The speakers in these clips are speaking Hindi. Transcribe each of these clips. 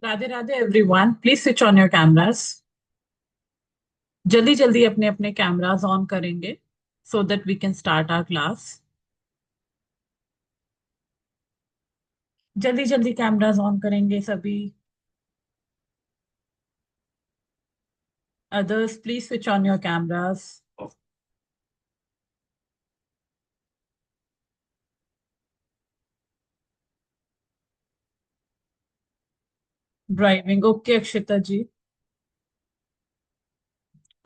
Radhe Radhe everyone, please switch on your cameras. जल्दी जल्दी अपने अपने कैमरास ऑन करेंगे so that we can start our class. जल्दी जल्दी कैमरास ऑन करेंगे सभी। Others please switch on your cameras. Driving okay Akshita ji.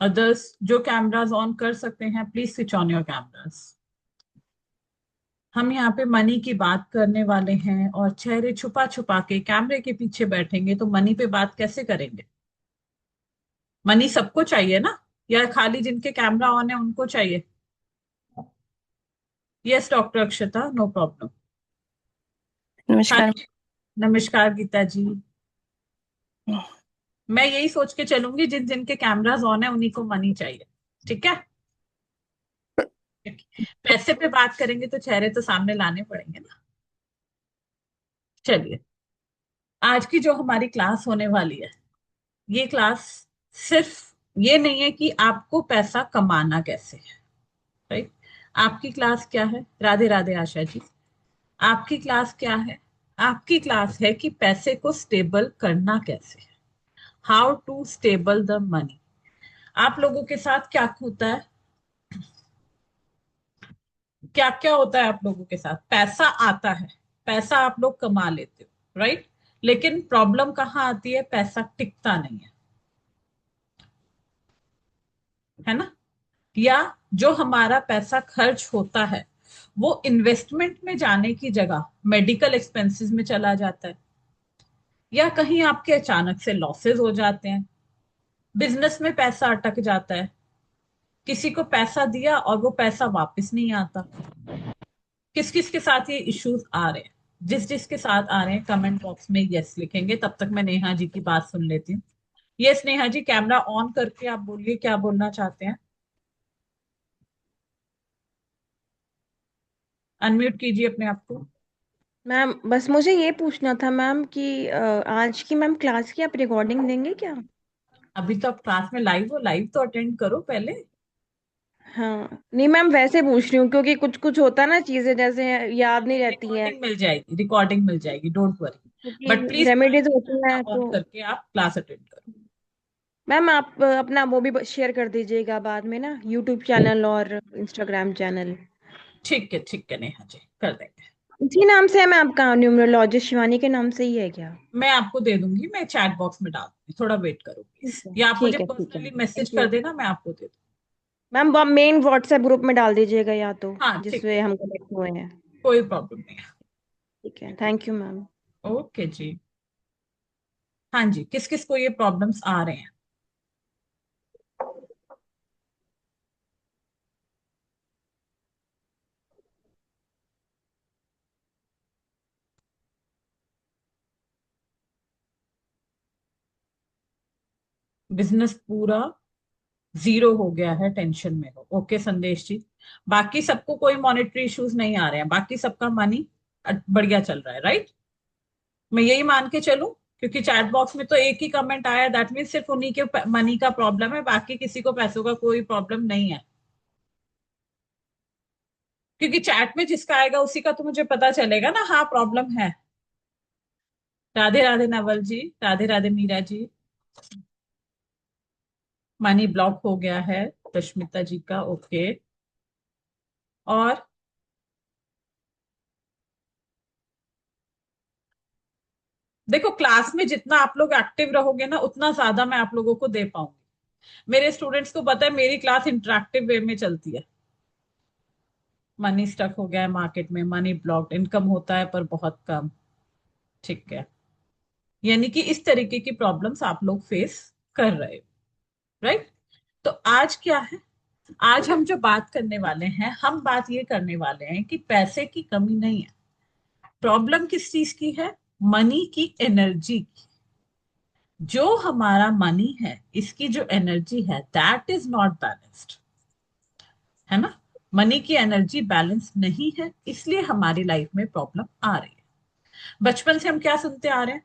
Others जो कैमरास ऑन कर सकते हैं please switch on your cameras. हम यहाँ पे मनी की बात करने वाले हैं और चेहरे छुपा छुपा के कैमरे के पीछे बैठेंगे तो मनी पे बात कैसे करेंगे। मनी सबको चाहिए ना, या खाली जिनके कैमरा ऑन है उनको चाहिए। यस डॉक्टर अक्षता, नो प्रॉब्लम। हाँ नमस्कार। जी। नमस्कार गीता जी। मैं यही सोच के चलूंगी जिन जिनके कैमरास ऑन है उन्हीं को मनी चाहिए। ठीक है। पैसे पे बात करेंगे तो चेहरे तो सामने लाने पड़ेंगे ना। चलिए, आज की जो हमारी क्लास होने वाली है, ये क्लास सिर्फ ये नहीं है कि आपको पैसा कमाना कैसे है। राइट। आपकी क्लास क्या है? राधे राधे आशा जी। आपकी क्लास क्या है? आपकी क्लास है कि पैसे को स्टेबल करना कैसे है। How to stable the money. आप लोगों के साथ क्या होता है, क्या क्या होता है आप लोगों के साथ? पैसा आता है, पैसा आप लोग कमा लेते हो, राइट। लेकिन प्रॉब्लम कहाँ आती है? पैसा टिकता नहीं है ना। या जो हमारा पैसा खर्च होता है वो इन्वेस्टमेंट में जाने की जगह मेडिकल एक्सपेंसेस में चला जाता है, या कहीं आपके अचानक से लॉसेस हो जाते हैं, बिजनेस में पैसा अटक जाता है, किसी को पैसा दिया और वो पैसा वापस नहीं आता। किस किस के साथ ये इश्यूज आ रहे हैं? जिस जिसके साथ आ रहे हैं कमेंट बॉक्स में यस लिखेंगे। तब तक मैं नेहा जी की बात सुन लेती हूँ। Yes Neha ji, camera on करके आप बोलिए क्या बोलना चाहते हैं। अनम्यूट कीजिए अपने आप को। मैम बस मुझे ये पूछना था मैम कि आज की मैम क्लास की आप रिकॉर्डिंग देंगे क्या? अभी तो आप क्लास में लाइव हो, लाइव तो अटेंड करो पहले। हाँ नहीं मैम, वैसे पूछ रही हूँ क्योंकि कुछ कुछ होता है ना, चीजें जैसे याद नहीं रहती हैं। रिकॉर्डिंग मिल जाएगी, रिकॉर्डिंग मिल जाएगी, डोंट वरी। बट क्योंकि प्लीज रेमेडीज होती कैमरा हैं ऑन तो। करके आप क्लास अटेंड करो। मैम आप अपना वो भी शेयर कर दीजिएगा बाद में ना, यूट्यूब चैनल और इंस्टाग्राम चैनल। ठीक है नेहा जी, कर देंगे। इसी नाम से है मैं आपका, न्यूमरोलॉजिस्ट शिवानी के नाम से ही है क्या? मैं आपको दे दूंगी, मैं चैट बॉक्स में डाल दूंगी, थोड़ा वेट करो ठीक प्लीज, है या आप मुझे ठीक है ठीक है, पर्सनली मैसेज थैंक कर यू। देना, मैं आपको दे दूँ। मैम मेन व्हाट्सएप ग्रुप में डाल दीजिएगा या तो, हाँ ठीक है, जिससे हम कनेक्ट हुए हैं। कोई प्रॉब्लम नहीं है। ठीक है, थैंक यू मैम। ओके जी। हाँ जी, किस किस को ये प्रॉब्लम्स आ रहे हैं? बिजनेस पूरा जीरो हो गया है, टेंशन में हो। ओके संदेश जी। बाकी सबको कोई मॉनेटरी इश्यूज नहीं आ रहे हैं, बाकी सबका मनी बढ़िया चल रहा है, राइट। मैं यही मान के चलूं, क्योंकि चैट बॉक्स में तो एक ही कमेंट आया, दैट मीन सिर्फ उन्हीं के मनी का प्रॉब्लम है, बाकी किसी को पैसों का कोई प्रॉब्लम नहीं है। क्योंकि चैट में जिसका आएगा उसी का तो मुझे पता चलेगा ना, हाँ प्रॉब्लम है। राधे राधे नवल जी, राधे राधे मीरा जी। मनी ब्लॉक हो गया है रश्मिता जी का, ओके। और देखो, क्लास में जितना आप लोग एक्टिव रहोगे ना उतना ज्यादा मैं आप लोगों को दे पाऊंगी। मेरे स्टूडेंट्स को पता है मेरी क्लास इंटरेक्टिव वे में चलती है। मनी स्टक हो गया है मार्केट में, मनी ब्लॉक्ड, इनकम होता है पर बहुत कम। ठीक है। यानी कि इस तरीके की प्रॉब्लम्स आप लोग फेस कर रहे हो, राइट। तो आज क्या है? आज हम जो बात करने वाले हैं, हम बात ये करने वाले हैं कि पैसे की कमी नहीं है। प्रॉब्लम किस चीज की है? मनी की एनर्जी की। जो हमारा मनी है, इसकी जो एनर्जी है, दैट इज नॉट बैलेंस्ड, है ना। मनी की एनर्जी बैलेंस नहीं है, इसलिए हमारी लाइफ में प्रॉब्लम आ रही है। बचपन से हम क्या सुनते आ रहे हैं?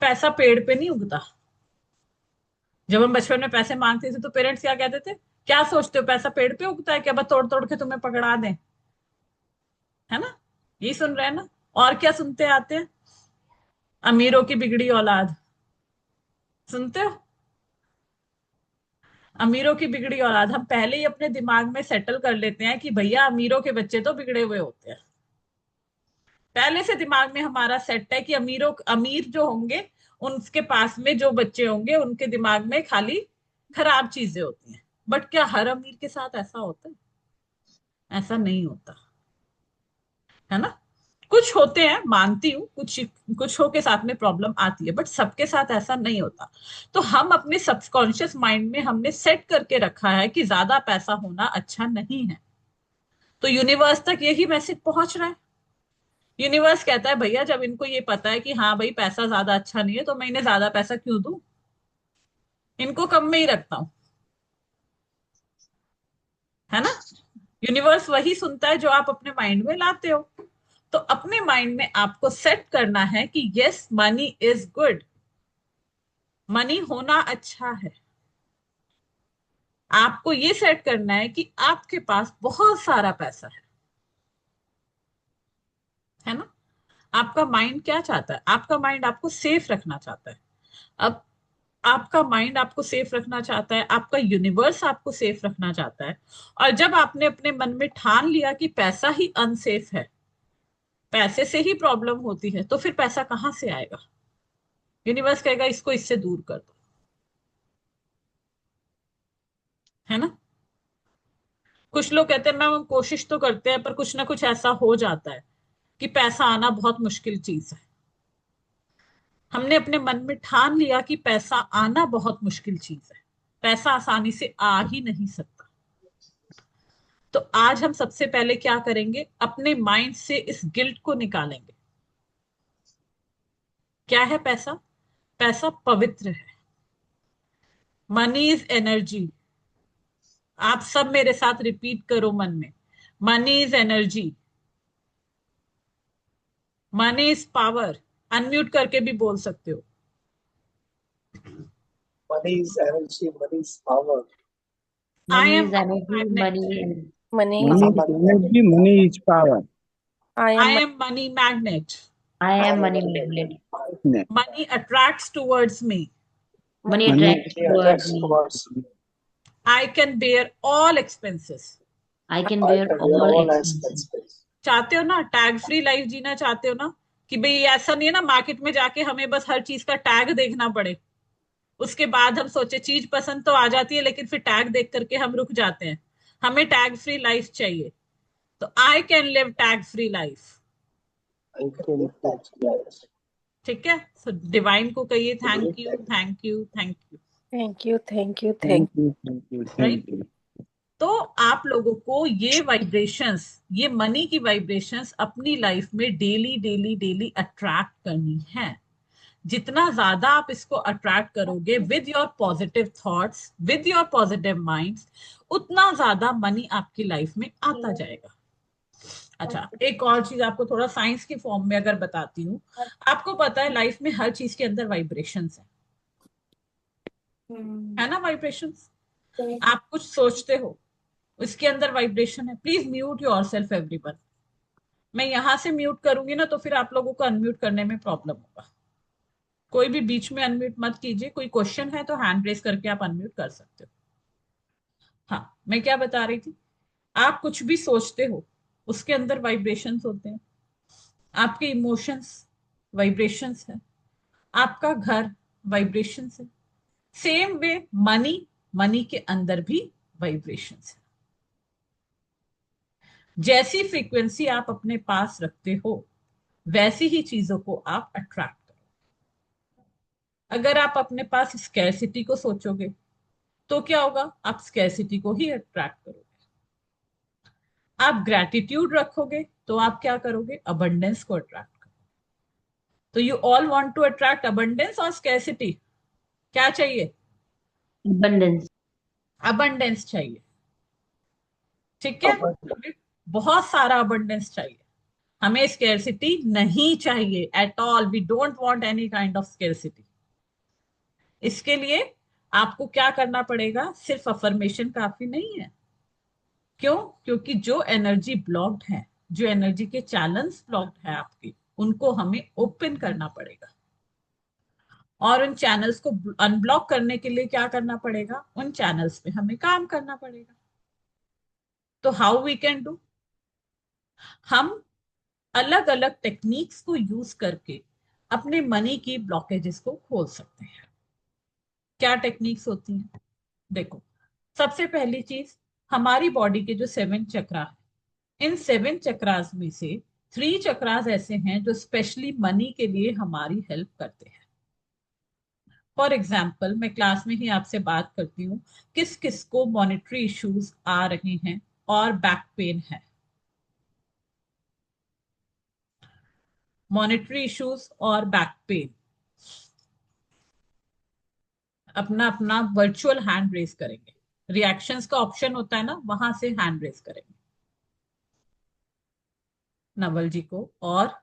पैसा पेड़ पे नहीं उगता। जब हम बचपन में पैसे मांगते थे तो पेरेंट्स क्या कहते थे, क्या सोचते हो पैसा पेड़ पे उगता है क्या, बस तोड़ तोड़ के तुम्हें पकड़ा दें। है ना, यही सुन रहे हैं ना। और क्या सुनते आते हैं, अमीरों की बिगड़ी औलाद, सुनते हो, अमीरों की बिगड़ी औलाद। हम पहले ही अपने दिमाग में सेटल कर लेते हैं कि भैया अमीरों के बच्चे तो बिगड़े हुए होते हैं। पहले से दिमाग में हमारा सेट है कि अमीर जो होंगे उनके पास में जो बच्चे होंगे उनके दिमाग में खाली खराब चीजें होती हैं। बट क्या हर अमीर के साथ ऐसा होता है? ऐसा नहीं होता, है ना। कुछ होते हैं, मानती हूँ, कुछ के साथ में प्रॉब्लम आती है, बट सबके साथ ऐसा नहीं होता। तो हम अपने सबकॉन्शियस माइंड में हमने सेट करके रखा है कि ज्यादा पैसा होना अच्छा नहीं है। तो यूनिवर्स तक यही मैसेज पहुंच रहा है। यूनिवर्स कहता है भैया जब इनको ये पता है कि हाँ भाई पैसा ज्यादा अच्छा नहीं है, तो मैं इन्हें ज्यादा पैसा क्यों दूं, इनको कम में ही रखता हूं। है ना, यूनिवर्स वही सुनता है जो आप अपने माइंड में लाते हो। तो अपने माइंड में आपको सेट करना है कि yes money is good, money होना अच्छा है। आपको ये सेट करना है कि आपके पास बहुत सारा पैसा है ना। आपका माइंड क्या चाहता है, आपका माइंड आपको सेफ रखना चाहता है। अब आपका माइंड आपको सेफ रखना चाहता है, आपका यूनिवर्स आपको सेफ रखना चाहता है। और जब आपने अपने मन में ठान लिया कि पैसा ही अनसेफ है, पैसे से ही प्रॉब्लम होती है, तो फिर पैसा कहाँ से आएगा? यूनिवर्स कहेगा इसको इससे दूर कर दो। है ना, कुछ लोग कहते हैं मैम हम कोशिश तो करते हैं पर कुछ ना कुछ ऐसा हो जाता है कि पैसा आना बहुत मुश्किल चीज है। हमने अपने मन में ठान लिया कि पैसा आना बहुत मुश्किल चीज है, पैसा आसानी से आ ही नहीं सकता। तो आज हम सबसे पहले क्या करेंगे, अपने माइंड से इस गिल्ट को निकालेंगे। क्या है पैसा? पैसा पवित्र है। Money is energy. आप सब मेरे साथ रिपीट करो मन में, money is energy, money is power. Unmute करके भी बोल सकते हो। Money is energy, money is power. I Money am is money energy, magnet. money is Money is I Money am is money energy, magnet. money is power. I I am am money magnet. I I am am money money magnet. magnet. Magnet. Money attracts towards me. Money money. Money attracts Money towards attracts me. towards me. I can bear all expenses. I can I bear can bear all all expenses. expenses. चाहते हो ना टैग फ्री लाइफ जीना चाहते हो ना, कि भाई ऐसा नहीं है ना मार्केट में जाके हमें बस हर चीज का टैग देखना पड़े, उसके बाद हम सोचे चीज पसंद तो आ जाती है लेकिन फिर टैग देख करके हम रुक जाते हैं। हमें टैग फ्री लाइफ चाहिए। तो I can live tag free life. I can live that life. ठीक है, सो डिवाइन को कहिए thank you thank you thank you. Thank you, thank you, Thank thank you, thank you, right. thank you. तो आप लोगों को ये वाइब्रेशंस, ये मनी की वाइब्रेशंस अपनी लाइफ में डेली डेली डेली अट्रैक्ट करनी है। जितना ज्यादा आप इसको अट्रैक्ट करोगे with your positive thoughts, with your positive minds, उतना ज्यादा मनी आपकी लाइफ में आता जाएगा। अच्छा, एक और चीज आपको थोड़ा साइंस की फॉर्म में अगर बताती हूँ। आपको पता है लाइफ में हर चीज के अंदर वाइब्रेशंस है ना, वाइब्रेशंस। आप कुछ सोचते हो, उसके अंदर वाइब्रेशन है। Please mute your self everyone. मैं यहां से म्यूट करूंगी ना तो फिर आप लोगों को अनम्यूट करने में प्रॉब्लम होगा। कोई भी बीच में अनम्यूट मत कीजिए। कोई क्वेश्चन है तो हैंड रेस करके आप अनम्यूट कर सकते हो। हाँ, मैं क्या बता रही थी, आप कुछ भी सोचते हो उसके अंदर वाइब्रेशंस होते हैं। आपके इमोशंस वाइब्रेशंस है, आपका घर वाइब्रेशंस है। सेम वे मनी, मनी के अंदर भी वाइब्रेशंस है। जैसी फ्रीक्वेंसी आप अपने पास रखते हो वैसी ही चीजों को आप अट्रैक्ट करो। अगर आप अपने पास स्कैरसिटी को सोचोगे तो क्या होगा, आप स्कैरसिटी को ही अट्रैक्ट करोगे। आप ग्रैटिट्यूड रखोगे तो आप क्या करोगे, अबंडेंस को अट्रैक्ट करोगे। तो you all want to attract abundance और स्कैरसिटी? क्या चाहिए? Abundance. अबंडेंस चाहिए। ठीक है, Abundant. हमें बहुत सारा अबंडेंस चाहिए। हमें स्केर्सिटी नहीं चाहिए at all, we don't want any kind of scarcity. इसके लिए आपको क्या करना पड़ेगा, सिर्फ अफर्मेशन काफी नहीं है। क्यों? क्योंकि जो एनर्जी ब्लॉक्ड है, जो एनर्जी के चैनल्स ब्लॉक्ड है आपकी, उनको हमें ओपन करना पड़ेगा। और उन चैनल्स को अनब्लॉक करने के लिए क्या करना पड़ेगा, उन चैनल्स पे हमें काम करना पड़ेगा। तो हाउ वी कैन डू, हम अलग अलग टेक्निक्स को यूज करके अपने मनी की ब्लॉकेजेस को खोल सकते हैं। क्या टेक्निक्स होती हैं? देखो, सबसे पहली चीज, हमारी बॉडी के जो 7 चक्रा है, इन 7 चक्रास में से 3 चक्रास ऐसे हैं जो स्पेशली मनी के लिए हमारी हेल्प करते हैं। फॉर एग्जाम्पल, मैं क्लास में ही आपसे बात करती हूँ, किस किस को मॉनेटरी इश्यूज आ रहे हैं और बैक पेन है। मॉनेटरी इश्यूज और बैक पेन, अपना अपना वर्चुअल हैंड रेस करेंगे। रिएक्शंस का ऑप्शन होता है ना, वहां से हैंड रेस करेंगे। नवल जी को, और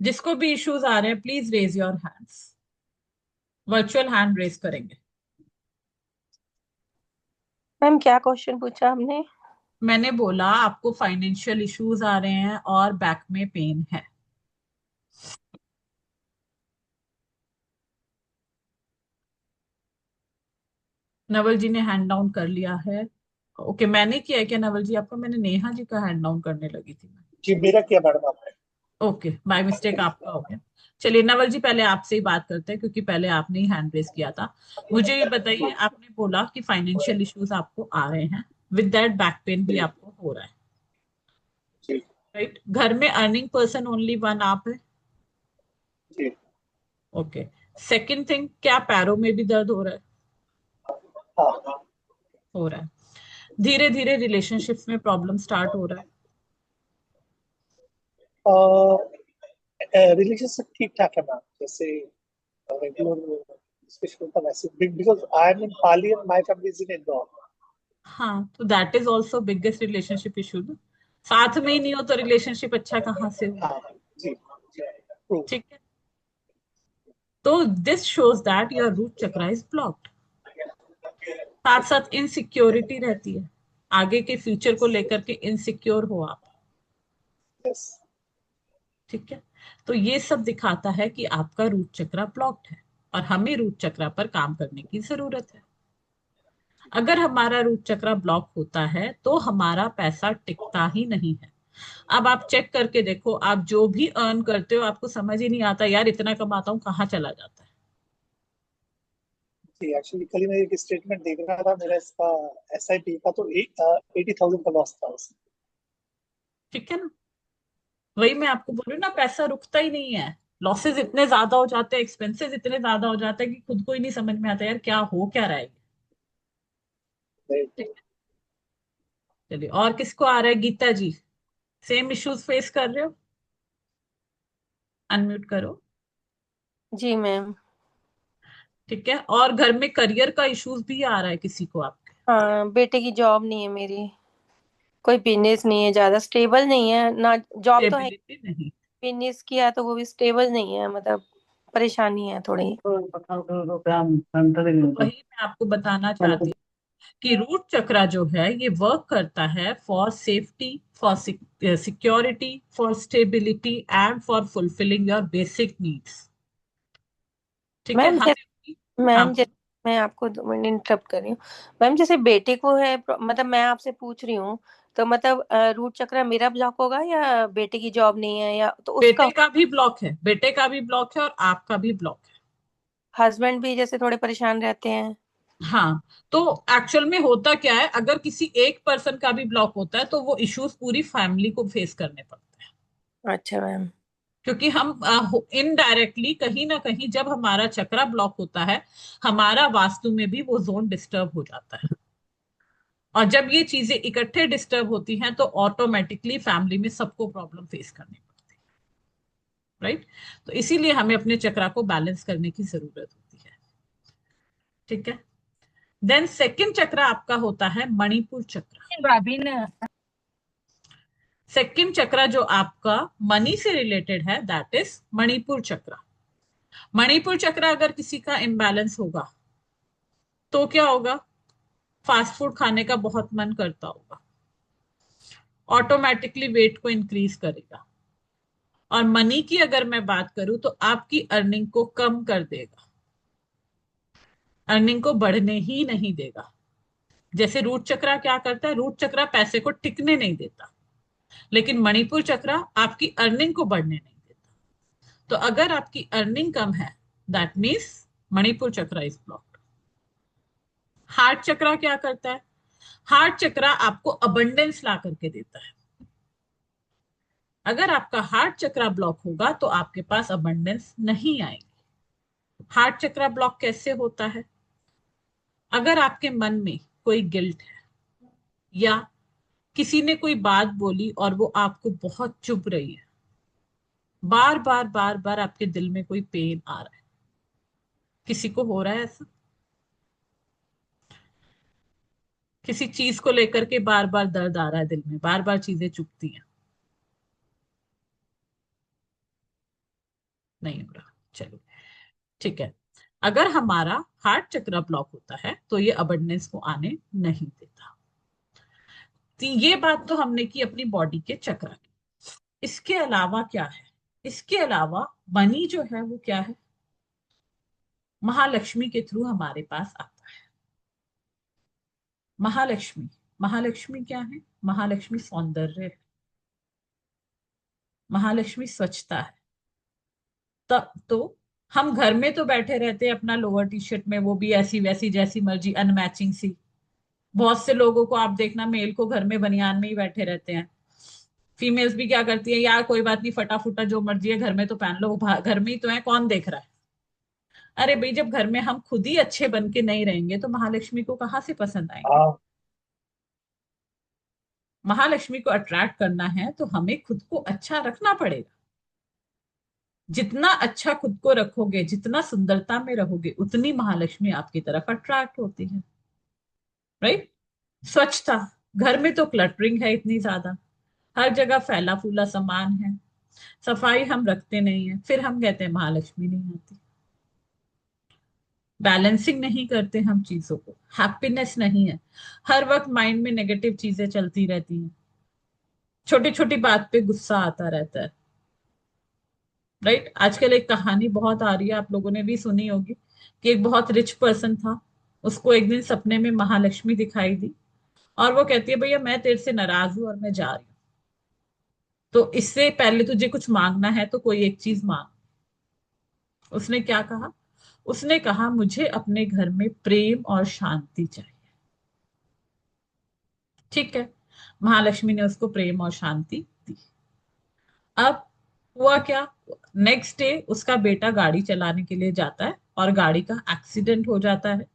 जिसको भी इश्यूज आ रहे हैं, please raise your hands. Virtual hand raise करेंगे। मैम क्या क्वेश्चन पूछा हमने? मैंने बोला आपको फाइनेंशियल इश्यूज आ रहे हैं और बैक में पेन है। नवल जी ने हैंड डाउन कर लिया है। ओके, मैंने किया है क्या नवल जी आपका? मैंने नेहा जी का हैंड डाउन करने लगी थी मैं। जी मेरा किया मैडम आपने। ओके, बाय मिस्टेक आपका हो गया। चलिए नवल जी, पहले आपसे ही बात करते हैं क्योंकि पहले आपने ही हैंड रेस किया था। मुझे ये बताइए, आपने बोला कि फाइनेंशियल इश्यूज आपको आ रहे हैं, विद दैट बैक पेन भी जी आपको हो रहा है, जी राइट? घर में अर्निंग पर्सन ओनली वन आप है? जी। ओके। सेकंड थिंग, क्या पैरों में भी दर्द हो रहा है? हाँ हाँ। हो रहा है। धीरे धीरे रिलेशनशिप्स में प्रॉब्लम स्टार्ट हो रहा है? रिलेशनशिप ठीक ठाक है मैम, जैसे रेगुलर डिस्कशन होता है वैसे, because I am in Pali and my family is in Indore. हाँ, तो that is also biggest relationship issue. साथ में ही नहीं हो तो रिलेशनशिप अच्छा कहाँ से हो? हाँ हाँ, जी जी ट्रू। ठीक है, तो this shows that your root chakra is blocked. साथ साथ इनसिक्योरिटी रहती है, आगे के फ्यूचर को लेकर के इनसिक्योर हो आप। यस। ठीक है, तो ये सब दिखाता है कि आपका रूट चक्रा ब्लॉक्ड है और हमें रूट चक्रा पर काम करने की जरूरत है। अगर हमारा रूट चक्रा ब्लॉक होता है तो हमारा पैसा टिकता ही नहीं है। अब आप चेक करके देखो, आप जो भी अर्न करते हो आपको समझ ही नहीं आता यार इतना कमाता हूँ कहाँ चला जाता है। जी एक्चुअली कल ही मैं एक स्टेटमेंट देख रहा था, मेरा इसका एसआईपी का तो 80,000 का लॉस था उसमें। ठीक है ना, वही मैं आपको बोल रही हूँ ना, पैसा रुकता ही नहीं है। लॉसेस इतने ज्यादा हो जाते हैं, एक्सपेंसेस इतने ज्यादा हो जाते हैं कि खुद को ही नहीं समझ में आता यार क्या हो क्या रहा है। राइट। ठीक है, चलिए, और किसको आ रहा है? गीता जी, सेम इश्यूज फेस कर रहे हो? अनम्यूट करो। जी मैम। ठीक है, और घर में करियर का इश्यूज भी आ रहा है किसी को आपके? हाँ, बेटे की जॉब नहीं है मेरी। कोई बिजनेस नहीं है, ज्यादा स्टेबल नहीं है ना। जॉब तो है, स्टेबिलिटी नहीं? बिजनेस किया तो वो भी स्टेबल नहीं है, मतलब परेशानी है थोड़ी। वही मैं आपको बताना चाहती हूँ कि रूट चक्रा जो है ये वर्क करता है for safety, for security, for stability and for fulfilling your basic needs. ठीक है, मैम हमें हाँ मैम बोलो। जैसे मैं आपको 2 मिनट इंटरप्ट कर रही हूँ। मैम जैसे बेटे को है मतलब मैं आपसे पूछ रही हूँ, तो मतलब रूट चक्र मेरा ब्लॉक होगा या बेटे की जॉब नहीं है या तो उसका? बेटे का भी ब्लॉक है, बेटे का भी ब्लॉक है और आपका भी ब्लॉक है। हस्बैंड भी जैसे थोड़े परेशान रहते हैं। हाँ, तो एक्चुअल में होता क्या है, अगर किसी एक पर्सन का भी ब्लॉक होता है तो वो इश्यूज पूरी फैमिली को फेस करने पड़ते हैं। अच्छा मैम। क्योंकि हम इनडायरेक्टली कहीं ना कहीं जब हमारा चक्रा ब्लॉक होता है, हमारा वास्तु में भी वो जोन डिस्टर्ब हो जाता है। और जब ये चीजें इकट्ठे डिस्टर्ब होती हैं तो ऑटोमेटिकली फैमिली में सबको प्रॉब्लम फेस करनी पड़ती है, राइट? तो इसीलिए हमें अपने चक्रा को बैलेंस करने की जरूरत होती है। ठीक है, देन सेकंड चक्र आपका होता है मणिपुर चक्र। भाभी ने सेकंड चक्र जो आपका मनी से रिलेटेड है, दैट इज मणिपुर चक्र। मणिपुर चक्र अगर किसी का इम्बैलेंस होगा तो क्या होगा? फास्ट फूड खाने का बहुत मन करता होगा, ऑटोमेटिकली वेट को इंक्रीज करेगा। और मनी की अगर मैं बात करूं तो आपकी अर्निंग को कम कर देगा, अर्निंग को बढ़ने ही नहीं देगा। जैसे रूट चक्र क्या करता है, रूट चक्र पैसे को टिकने नहीं देता, लेकिन मणिपुर चक्र आपकी अर्निंग को बढ़ने नहीं देता। तो अगर आपकी अर्निंग कम है, दैट मीन्स मणिपुर चक्र इज ब्लॉक्ड। हार्ट चक्र क्या करता है? हार्ट चक्र आपको अबंडेंस ला करके देता है। अगर आपका हार्ट चक्र ब्लॉक होगा तो आपके पास अबंडेंस नहीं आएगी। हार्ट चक्र ब्लॉक कैसे होता है? अगर आपके मन में कोई गिल्ट है या किसी ने कोई बात बोली और वो आपको बहुत चुभ रही है, बार बार बार बार आपके दिल में कोई पेन आ रहा है, किसी को हो रहा है ऐसा? किसी चीज को लेकर के बार बार दर्द आ रहा है दिल में, बार बार चीजें चुभती हैं? नहीं हो रहा, चलो ठीक है। अगर हमारा हार्ट चक्र ब्लॉक होता है तो ये अबंडेंस को आने नहीं देता। तो ये बात तो हमने की अपनी बॉडी के चक्र की। इसके अलावा क्या है? इसके अलावा मनी जो है वो क्या है? महालक्ष्मी के थ्रू हमारे पास आता है। महालक्ष्मी, महालक्ष्मी क्या है? महालक्ष्मी सौंदर्य है, महालक्ष्मी स्वच्छता है। तब तो हम घर में तो बैठे रहते हैं अपना लोअर टी शर्ट में, वो भी ऐसी वैसी जैसी मर्जी, अनमैचिंग सी। बहुत से लोगों को आप देखना, मेल को घर में बनियान में ही बैठे रहते हैं। फीमेल्स भी क्या करती है, यार कोई बात नहीं, फटाफटा जो मर्जी है घर में तो पहन लो, घर में ही तो है, कौन देख रहा है। अरे भाई, जब घर में हम खुद ही अच्छे बन के नहीं रहेंगे तो महालक्ष्मी को कहाँ से पसंद आएंगे? हाँ, महालक्ष्मी को अट्रैक्ट करना है तो हमें खुद को अच्छा रखना पड़ेगा। जितना अच्छा खुद को रखोगे, जितना सुंदरता में रहोगे, उतनी महालक्ष्मी आपकी तरफ अट्रैक्ट होती है, राइट? स्वच्छता, घर में तो क्लटरिंग है इतनी ज्यादा, हर जगह फैला फूला सामान है, सफाई हम रखते नहीं है, फिर हम कहते हैं महालक्ष्मी नहीं आती। बैलेंसिंग नहीं करते हम चीजों को, हैप्पीनेस नहीं है, हर वक्त माइंड में नेगेटिव चीजें चलती रहती हैं, छोटी छोटी बात पे गुस्सा आता रहता है, राइट? आजकल एक कहानी बहुत आ रही है, आप लोगों ने भी सुनी होगी, कि एक बहुत रिच पर्सन था, उसको एक दिन सपने में महालक्ष्मी दिखाई दी और वो कहती है भैया मैं तेरे से नाराज हूं और मैं जा रही हूँ, तो इससे पहले तुझे कुछ मांगना है तो कोई एक चीज मांग। उसने क्या कहा? उसने कहा मुझे अपने घर में प्रेम और शांति चाहिए। ठीक है, महालक्ष्मी ने उसको प्रेम और शांति दी। अब हुआ क्या? नेक्स्ट डे उसका बेटा गाड़ी चलाने के लिए जाता है और गाड़ी का एक्सीडेंट हो जाता है।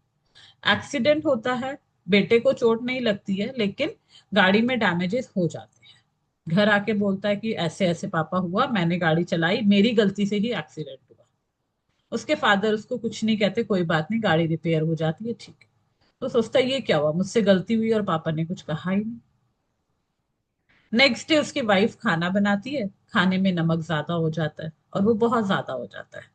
एक्सीडेंट होता है, बेटे को चोट नहीं लगती है लेकिन गाड़ी में डैमेजेस हो जाते हैं। घर आके बोलता है कि ऐसे ऐसे पापा हुआ, मैंने गाड़ी चलाई, मेरी गलती से ही एक्सीडेंट हुआ। उसके फादर उसको कुछ नहीं कहते, कोई बात नहीं, गाड़ी रिपेयर हो जाती है, ठीक है। तो सोचता है ये क्या हुआ, मुझसे गलती हुई और पापा ने कुछ कहा ही नहीं। नेक्स्ट डे उसकी वाइफ खाना बनाती है, खाने में नमक ज्यादा हो जाता है और वो बहुत ज्यादा हो जाता है।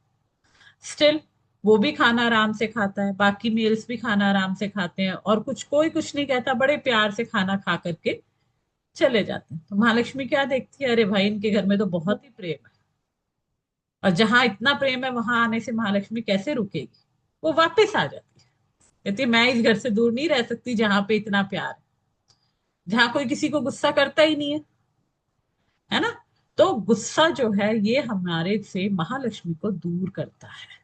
स्टिल वो भी खाना आराम से खाता है, बाकी मेल्स भी खाना आराम से खाते हैं और कोई कुछ नहीं कहता, बड़े प्यार से खाना खा करके चले जाते हैं। तो महालक्ष्मी क्या देखती है, अरे भाई इनके घर में तो बहुत ही प्रेम है, और जहां इतना प्रेम है वहां आने से महालक्ष्मी कैसे रुकेगी? वो वापस आ जाती है, कहती है मैं इस घर से दूर नहीं रह सकती जहां पे इतना प्यार है, जहां कोई किसी को गुस्सा करता ही नहीं है ना? तो गुस्सा जो है ये हमारे से महालक्ष्मी को दूर करता है,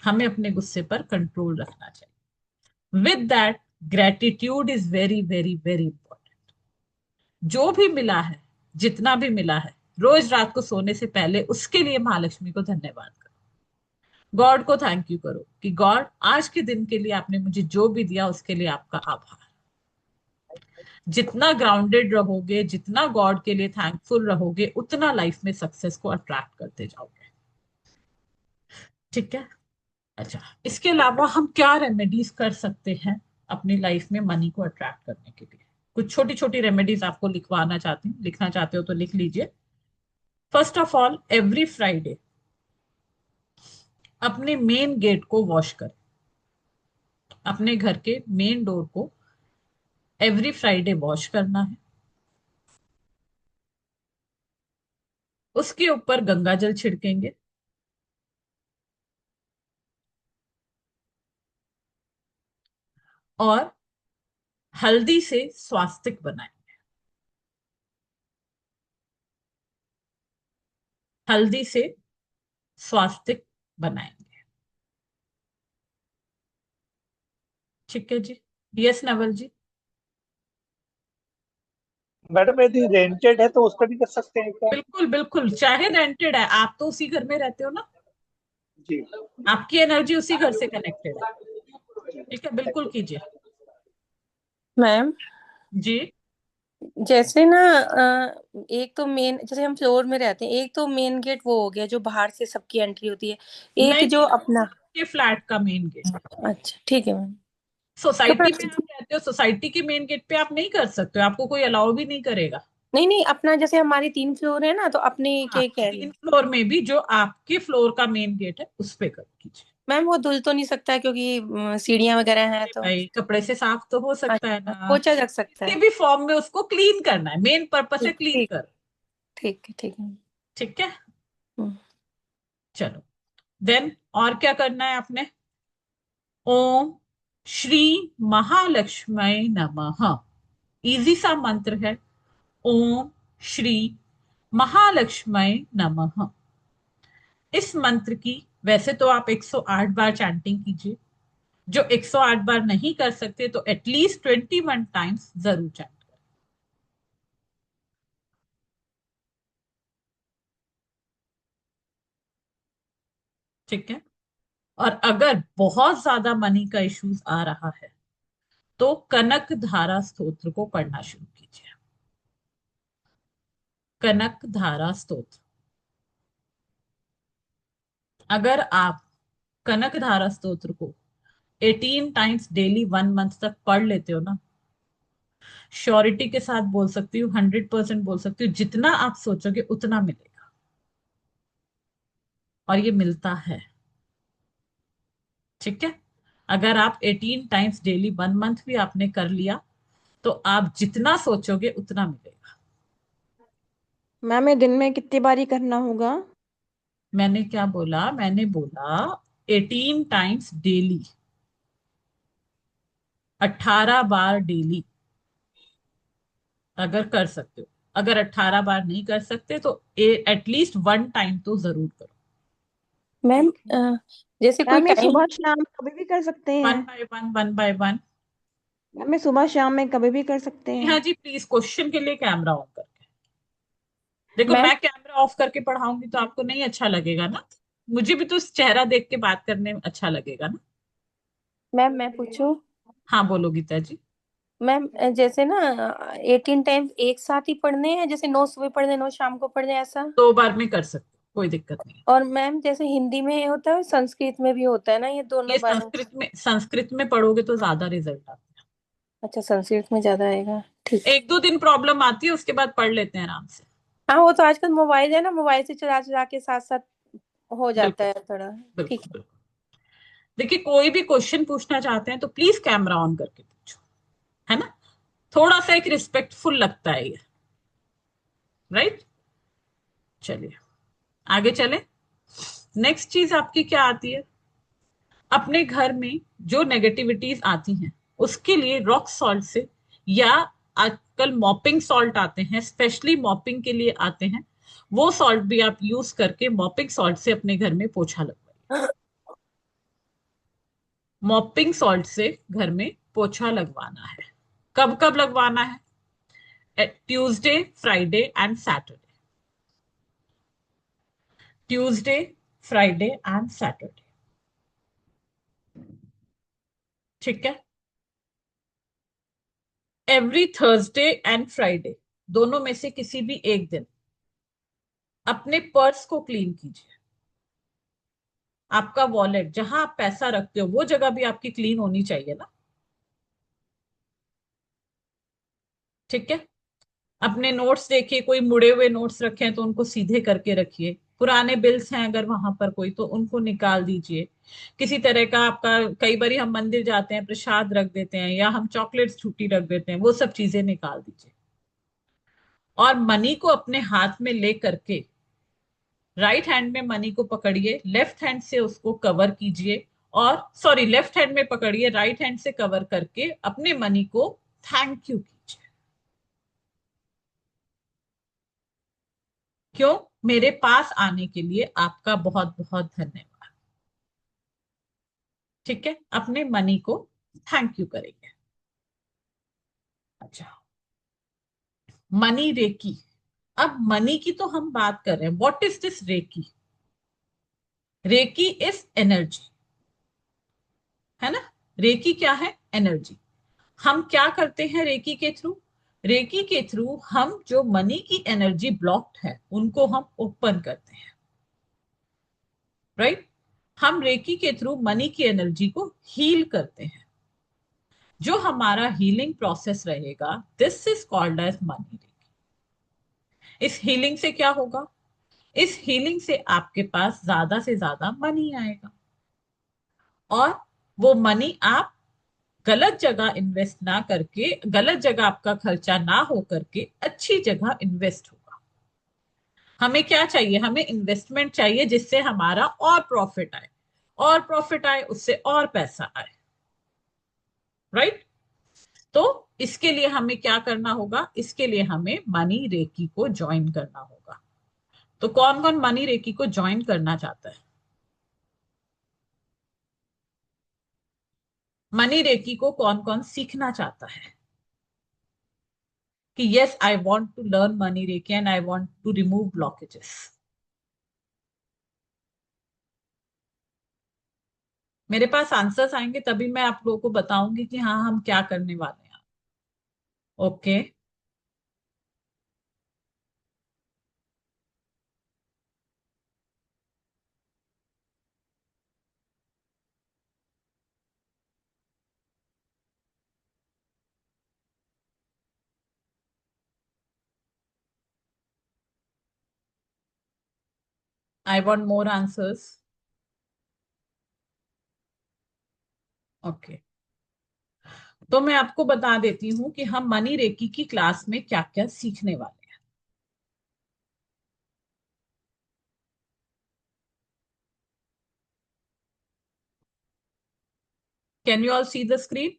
हमें अपने गुस्से पर कंट्रोल रखना चाहिए। With that, gratitude is very very very important. जो भी मिला है, जितना भी मिला है, रोज रात को सोने से पहले उसके लिए महालक्ष्मी को धन्यवाद करो, गॉड को थैंक यू करो कि गॉड आज के दिन के लिए आपने मुझे जो भी दिया उसके लिए आपका आभार। जितना ग्राउंडेड रहोगे, जितना गॉड के लिए थैंकफुल रहोगे, उतना लाइफ में सक्सेस को अट्रैक्ट करते जाओगे। ठीक है? अच्छा, इसके अलावा हम क्या रेमेडीज कर सकते हैं अपनी लाइफ में मनी को अट्रैक्ट करने के लिए। कुछ छोटी छोटी रेमेडीज आपको लिखना चाहते हो तो लिख लीजिए। First of all, every Friday अपने मेन गेट को वॉश करें। अपने घर के मेन डोर को एवरी फ्राइडे वॉश करना है। उसके ऊपर गंगा जल छिड़केंगे और हल्दी से स्वास्तिक बनाएंगे। हल्दी से स्वास्तिक बनाएंगे। ठीक है जी। यस नवल जी। मैडम यदि रेंटेड है तो उस पर भी कर सकते हैं क्या? बिल्कुल बिल्कुल, चाहे रेंटेड है, आप तो उसी घर में रहते हो ना, जी। आपकी एनर्जी उसी घर से कनेक्टेड है। ठीक है, बिल्कुल कीजिए। मैम जी। जैसे ना एक तो मेन, जैसे हम फ्लोर में रहते हैं, एक तो मेन गेट वो हो गया जो बाहर से सबकी एंट्री होती है, एक नहीं जो नहीं, अपना। के फ्लैट का मेन गेट। अच्छा ठीक है मैम। सोसाइटी में कैपेसिटी। आप रहते हो, सोसाइटी के मेन गेट पे आप नहीं कर सकते हो, आपको कोई अलाउ भी नहीं करेगा। नहीं नहीं, अपना जैसे हमारी 3 फ्लोर है ना, तो अपने हाँ, के कह रही तीन हूँ। फ्लोर में भी जो आपके फ्लोर का मेन गेट है उस पे कर कीजिए। मैम वो धुल तो नहीं सकता क्योंकि सीढ़ियाँ वगैरह हैं अरे तो। भाई, कपड़े से साफ तो हो सकता है अच्छा, ना। पोछा लग सकता किसी है। भी फॉर्म में उसको क्लीन करना है, मेन पर्पस है ठीक क्लीन ठीक। कर। ठीक है ठीक है। ठीक है, हम्म। चलो। देन और क्या करना है आपने? ओम श्री महालक्ष्मी नमः। इजी सा मंत्र है, ओम श्री महालक्ष्मी नमः। इस मंत्र की वैसे तो आप 108 बार चैंटिंग कीजिए। जो 108 बार नहीं कर सकते तो एटलीस्ट 21 टाइम्स जरूर चैंट करें। ठीक है। और अगर बहुत ज्यादा मनी का इश्यूज आ रहा है तो कनक धारा स्तोत्र को पढ़ना शुरू कीजिए। कनक धारा स्तोत्र। अगर आप कनक धारा स्तोत्र को 18 टाइम्स डेली 1 मंथ तक पढ़ लेते हो ना, श्योरिटी के साथ बोल सकती हूँ, 100% बोल सकती हूँ, जितना आप सोचोगे उतना मिलेगा। और ये मिलता है। ठीक है। अगर आप 18 टाइम्स डेली 1 मंथ भी आपने कर लिया तो आप जितना सोचोगे उतना मिलेगा। मैम ये दिन में कितनी बारी करना होगा? मैंने क्या बोला? मैंने बोला 18 टाइम्स डेली, 18 बार डेली अगर कर सकते हो। अगर 18 बार नहीं कर सकते तो एटलीस्ट 1 टाइम तो जरूर करो। मैम जैसे कोई मैम ये टाइम। सुबह शाम कभी भी कर सकते हैं? 1 बाय 1, 1 बाय 1। मैम ये सुबह शाम में कभी भी कर सकते जी हैं? हाँ जी, प्लीज क्वेश्चन के लिए कैमरा ऑन करके देखो। मैम मैं कैमरा ऑफ करके पढ़ाऊंगी तो आपको नहीं अच्छा लगेगा ना। मुझे भी तो चेहरा देख के बात करने में अच्छा लगेगा ना। मैम मैं पूछूं? हाँ, बोलो गीता जी। मैम जैसे ना 18 टाइम्स एक साथ ही पढ़ने हैं, जैसे 9 सुबह पढ़ने 9 शाम को पढ़ने, ऐसा? 2 बार में कर सकते हो, कोई दिक्कत नहीं। और मैम जैसे हिंदी में होता है, संस्कृत में भी होता है ना, ये ये दोनों बार? संस्कृत में पढ़ोगे तो ज्यादा रिजल्ट आता अच्छा, संस्कृत में ज्यादा आएगा। ठीक। है। 1-2 दिन प्रॉब्लम आती है, उसके बाद पढ़ लेते हैं आराम से। हाँ वो तो आजकल मोबाइल है ना, मोबाइल से चला चला के साथ साथ हो जाता बिल्कुल है थोड़ा। ठीक बिल्कुल है। बिल्कुल। देखिए, कोई भी क्वेश्चन पूछना चाहते हैं तो प्लीज कैमरा ऑन करके पूछो, है ना। थोड़ा सा एक रिस्पेक्टफुल लगता है ये। राइट। चलिए आगे चले। नेक्स्ट चीज आपकी क्या आती है? अपने घर में जो नेगेटिविटीज आती हैं उसके लिए रॉक सॉल्ट से, या आजकल मॉपिंग सॉल्ट आते हैं, स्पेशली मॉपिंग के लिए आते हैं, वो सॉल्ट भी आप यूज करके मॉपिंग सॉल्ट से अपने घर में पोछा लगवाइए। मॉपिंग सॉल्ट से घर में पोछा लगवाना है। कब कब लगवाना है? Tuesday, Friday and Saturday. Tuesday, Friday and Saturday. ठीक है। एवरी थर्सडे एंड फ्राइडे, दोनों में से किसी भी एक दिन अपने पर्स को क्लीन कीजिए। आपका वॉलेट, जहां आप पैसा रखते हो, वो जगह भी आपकी क्लीन होनी चाहिए ना। ठीक है। अपने नोट्स देखिए, कोई मुड़े हुए नोट्स रखे हैं तो उनको सीधे करके रखिए। पुराने बिल्स हैं अगर वहां पर कोई तो उनको निकाल दीजिए। किसी तरह का आपका, कई बार हम मंदिर जाते हैं प्रसाद रख देते हैं या हम चॉकलेट्स छुट्टी रख देते हैं, वो सब चीजें निकाल दीजिए। और मनी को अपने हाथ में ले करके राइट हैंड में मनी को पकड़िए, लेफ्ट हैंड से उसको कवर कीजिए। और सॉरी, लेफ्ट हैंड में पकड़िए, राइट हैंड से कवर करके अपने मनी को थैंक यू कीजिए। क्यों? मेरे पास आने के लिए आपका बहुत बहुत धन्यवाद। ठीक है, अपने मनी को थैंक यू करेंगे। अच्छा, मनी रेकी। अब मनी की तो हम बात कर रहे हैं, what is this reiki? Reiki is energy, है ना। रेकी क्या है? एनर्जी। हम क्या करते हैं रेकी के थ्रू? रेकी के थ्रू हम जो मनी की एनर्जी ब्लॉक्ड है उनको हम ओपन करते हैं, राइट। हम रेकी के थ्रू मनी की एनर्जी को हील करते हैं। जो हमारा हीलिंग प्रोसेस रहेगा, this is called as money reiki. इस हीलिंग से क्या होगा? इस हीलिंग से आपके पास ज्यादा से ज्यादा मनी आएगा, और वो मनी आप गलत जगह इन्वेस्ट ना करके, गलत जगह आपका खर्चा ना हो करके अच्छी जगह इन्वेस्ट होगा। हमें क्या चाहिए? हमें इन्वेस्टमेंट चाहिए जिससे हमारा और प्रॉफिट आए, और प्रॉफिट आए उससे और पैसा आए, राइट। तो इसके लिए हमें क्या करना होगा? इसके लिए हमें मनी रेकी को ज्वाइन करना होगा। तो कौन कौन मनी रेकी को ज्वाइन करना चाहता है? मनी रेकी को कौन कौन सीखना चाहता है कि yes I want to learn money reiki and I want to remove blockages? मेरे पास आंसर्स आएंगे तभी मैं आप लोगों को बताऊंगी कि हाँ हम क्या करने वाले हैं। Okay, I want more answers. Okay, तो मैं आपको बता देती हूँ कि हम मनी रेकी की क्लास में क्या क्या सीखने वाले हैं। Can you all see the screen?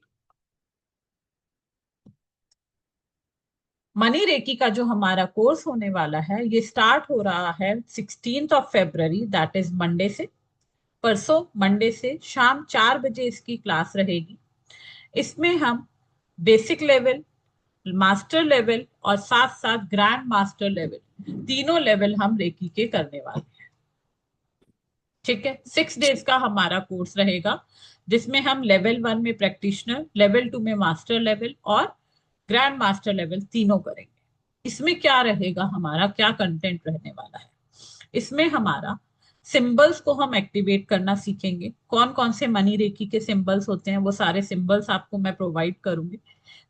Money reiki का जो हमारा कोर्स होने वाला है, ये स्टार्ट हो रहा है 16 फरवरी, दैट इज मंडे से। परसों मंडे से शाम 4 बजे इसकी क्लास रहेगी। इसमें हम बेसिक लेवल, मास्टर लेवल और साथ साथ ग्रैंड मास्टर लेवल, तीनों लेवल हम रेकी के करने वाले हैं। ठीक है, 6 डेज का हमारा कोर्स रहेगा जिसमें हम लेवल 1 में प्रैक्टिशनर, लेवल 2 में मास्टर लेवल और ग्रैंड मास्टर लेवल तीनों करेंगे। इसमें क्या रहेगा, हमारा क्या कंटेंट रहने वाला है? इसमें हमारा सिंबल्स को हम एक्टिवेट करना सीखेंगे। कौन कौन से मनी रेकी के सिंबल्स होते हैं वो सारे सिंबल्स आपको मैं प्रोवाइड करूंगी।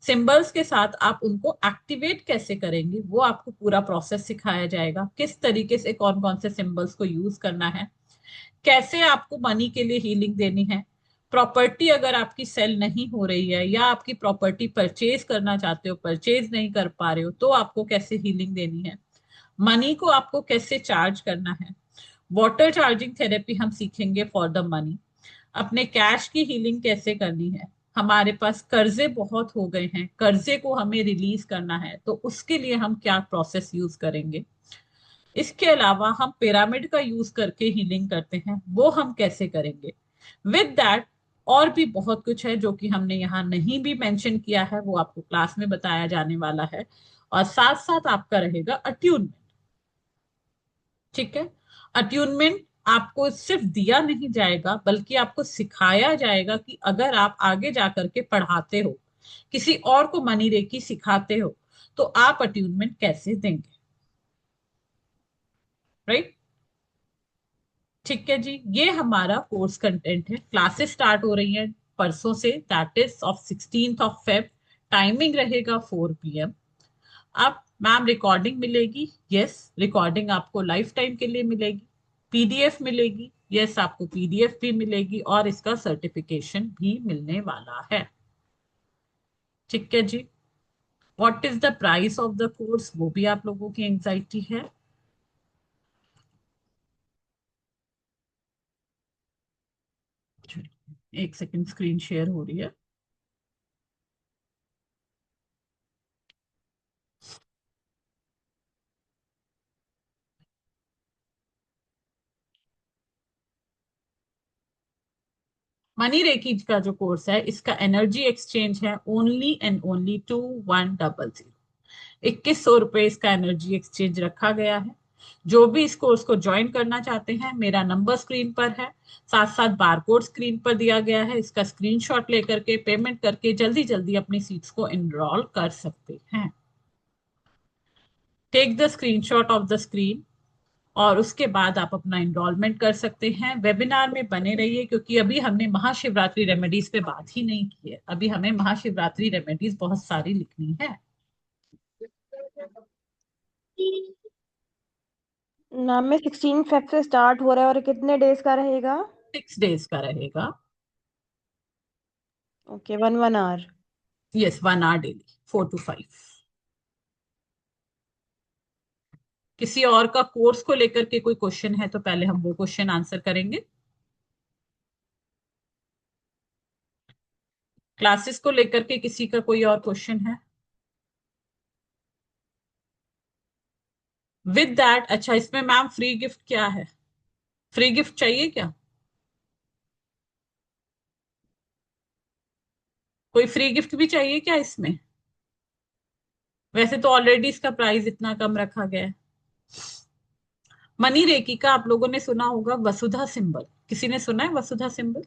सिंबल्स के साथ आप उनको एक्टिवेट कैसे करेंगे वो आपको पूरा प्रोसेस सिखाया जाएगा। किस तरीके से कौन कौन से सिंबल्स को यूज करना है, कैसे आपको मनी के लिए हीलिंग देनी है। प्रॉपर्टी अगर आपकी सेल नहीं हो रही है या आपकी प्रॉपर्टी परचेज करना चाहते हो, परचेज नहीं कर पा रहे हो, तो आपको कैसे हीलिंग देनी है। मनी को आपको कैसे चार्ज करना है। वाटर चार्जिंग थेरेपी हम सीखेंगे फॉर द मनी। अपने कैश की हीलिंग कैसे करनी है। हमारे पास कर्जे बहुत हो गए हैं, कर्जे को हमें रिलीज करना है, तो उसके लिए हम क्या प्रोसेस यूज करेंगे। इसके अलावा हम पिरामिड का यूज करके हीलिंग करते हैं, वो हम कैसे करेंगे। विद दैट और भी बहुत कुछ है जो कि हमने यहाँ नहीं भी मेंशन किया है, वो आपको क्लास में बताया जाने वाला है। और साथ साथ आपका रहेगा अट्यूनमेंट। ठीक है, अट्यूनमेंट आपको सिर्फ दिया नहीं जाएगा बल्कि आपको सिखाया जाएगा कि अगर आप आगे जाकर के पढ़ाते हो, किसी और को मनी रेकी सिखाते हो, तो आप अट्यूनमेंट कैसे देंगे, राइट। ठीक है जी, ये हमारा कोर्स कंटेंट है। क्लासेस स्टार्ट हो रही हैं परसों से, that is of 16 Feb। Timing रहेगा 4 PM। अब मैम रिकॉर्डिंग मिलेगी? यस, रिकॉर्डिंग आपको लाइफ टाइम के लिए मिलेगी। पीडीएफ मिलेगी? यस, आपको पीडीएफ भी मिलेगी और इसका सर्टिफिकेशन भी मिलने वाला है। ठीक है जी। What is the price of the course, वो भी आप लोगों की एंजाइटी है। एक सेकंड, स्क्रीन शेयर हो रही है। मनी रेकी का जो कोर्स है, इसका एनर्जी एक्सचेंज है ओनली एंड ओनली 2100। 2100 रुपये इसका एनर्जी एक्सचेंज रखा गया है। जो भी इस कोर्स को ज्वाइन करना चाहते हैं, मेरा नंबर स्क्रीन पर है, साथ साथ बारकोड स्क्रीन पर दिया गया है। इसका स्क्रीनशॉट लेकर के पेमेंट करके जल्दी जल्दी अपनी सीट्स को एनरोल कर सकते हैं। Take the screenshot of the screen और उसके बाद आप अपना एनरोलमेंट कर सकते हैं। वेबिनार में बने रहिए, क्योंकि अभी हमने महाशिवरात्रि रेमेडीज पे बात ही नहीं की है। अभी हमें महाशिवरात्रि रेमेडीज बहुत सारी लिखनी है। नाम में 16 फेब से स्टार्ट हो रहा है और कितने डेज का रहेगा? 6 डेज का रहेगा। Okay, 1 1 hour. Yes, 1 hour daily, 4 to 5। किसी और का कोर्स को लेकर के कोई क्वेश्चन है तो पहले हम वो क्वेश्चन आंसर करेंगे। क्लासेस को लेकर के किसी का कोई और क्वेश्चन है? विद दैट, अच्छा इसमें मैम फ्री गिफ्ट क्या है? फ्री गिफ्ट चाहिए क्या? कोई फ्री गिफ्ट भी चाहिए क्या इसमें? वैसे तो ऑलरेडी इसका प्राइस इतना कम रखा गया है। मनी रेकी का आप लोगों ने सुना होगा वसुधा सिंबल। किसी ने सुना है वसुधा सिंबल?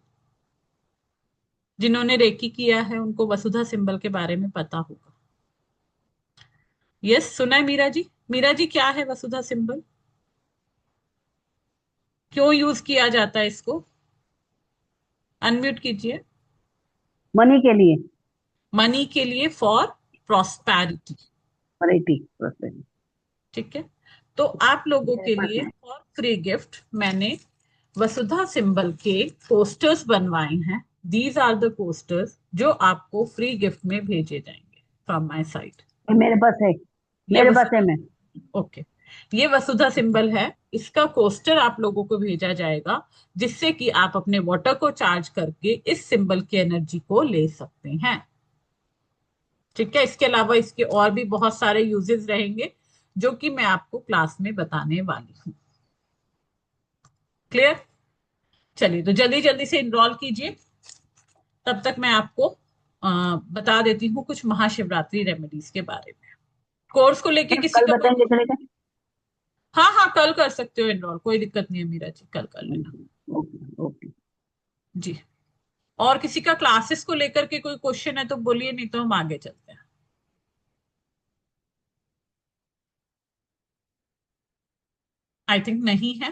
जिन्होंने रेकी किया है उनको वसुधा सिंबल के बारे में पता होगा। यस, सुना है मीरा जी? मीरा जी, क्या है वसुधा सिंबल? क्यों यूज किया जाता है इसको? अनम्यूट कीजिए। मनी के लिए। मनी के लिए, फॉर प्रॉस्पैरिटी। Variety process. ठीक है, तो आप लोगों मेरे के पास लिए है। फॉर फ्री गिफ्ट मैंने वसुधा सिंबल के पोस्टर्स बनवाए हैं। दीज आर द पोस्टर्स जो आपको फ्री गिफ्ट में भेजे जाएंगे फ्रॉम माय साइड। ये मेरे पास है। ये मेरे पास है वसुधा, मैं। ओके, ये वसुधा सिंबल है। इसका पोस्टर आप लोगों को भेजा जाएगा, जिससे कि आप अपने वाटर को चार्ज करके इस सिंबल की एनर्जी को ले सकते हैं। ठीक है, इसके अलावा इसके और भी बहुत सारे यूजेस रहेंगे, जो कि मैं आपको क्लास में बताने वाली हूँ। क्लियर? चलिए, तो जल्दी जल्दी से इनरोल कीजिए। तब तक मैं आपको बता देती हूँ कुछ महाशिवरात्रि रेमेडीज के बारे में। कोर्स को लेके मैम किसी कल का कोई, बताएंगे चलेगा? हाँ हाँ, कल कर सकते हो इनरोल, कोई दिक्कत नहीं है मीरा जी, कल कर लेना। Okay okay. जी। और किसी का क्लासेस को लेकर के कोई क्वेश्चन है तो बोलिए, नहीं तो हम आगे चलते हैं। आई थिंक नहीं है।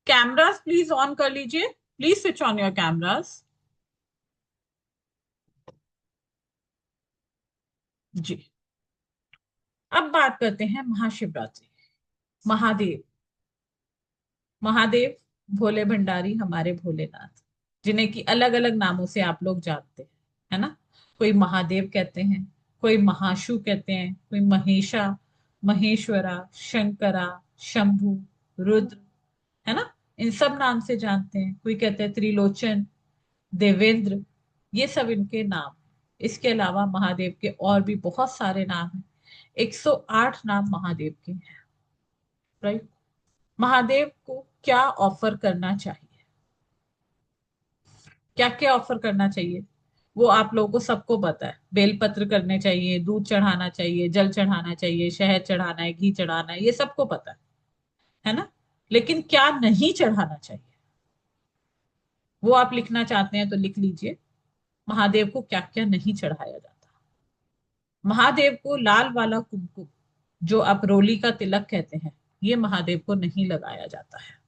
कैमरास प्लीज ऑन कर लीजिए। Please switch on your cameras. जी। अब बात करते हैं महाशिवरात्रि। महादेव, महादेव भोले भंडारी, हमारे भोलेनाथ, जिन्हें कि अलग अलग नामों से आप लोग जानते हैं, है ना? कोई महादेव कहते हैं, कोई महाशु कहते हैं, कोई महेशा, महेश्वरा, शंकरा, शंभु, रुद्र, है ना? इन सब नाम से जानते हैं। कोई कहते हैं त्रिलोचन, देवेंद्र, ये सब इनके नाम हैं। इसके अलावा महादेव के और भी बहुत सारे नाम हैं। 108 नाम महादेव के हैं। राइट? महादेव को क्या ऑफर करना चाहिए? क्या क्या ऑफर करना चाहिए वो आप लोगों को सबको पता है। बेलपत्र करने चाहिए, दूध चढ़ाना चाहिए, जल चढ़ाना चाहिए, शहद चढ़ाना है, घी चढ़ाना है, ये सबको पता है ना? लेकिन क्या नहीं चढ़ाना चाहिए, वो आप लिखना चाहते हैं तो लिख लीजिए। महादेव को क्या क्या नहीं चढ़ाया जाता। महादेव को लाल वाला कुमकुम, जो आप रोली का तिलक कहते हैं, ये महादेव को नहीं लगाया जाता है।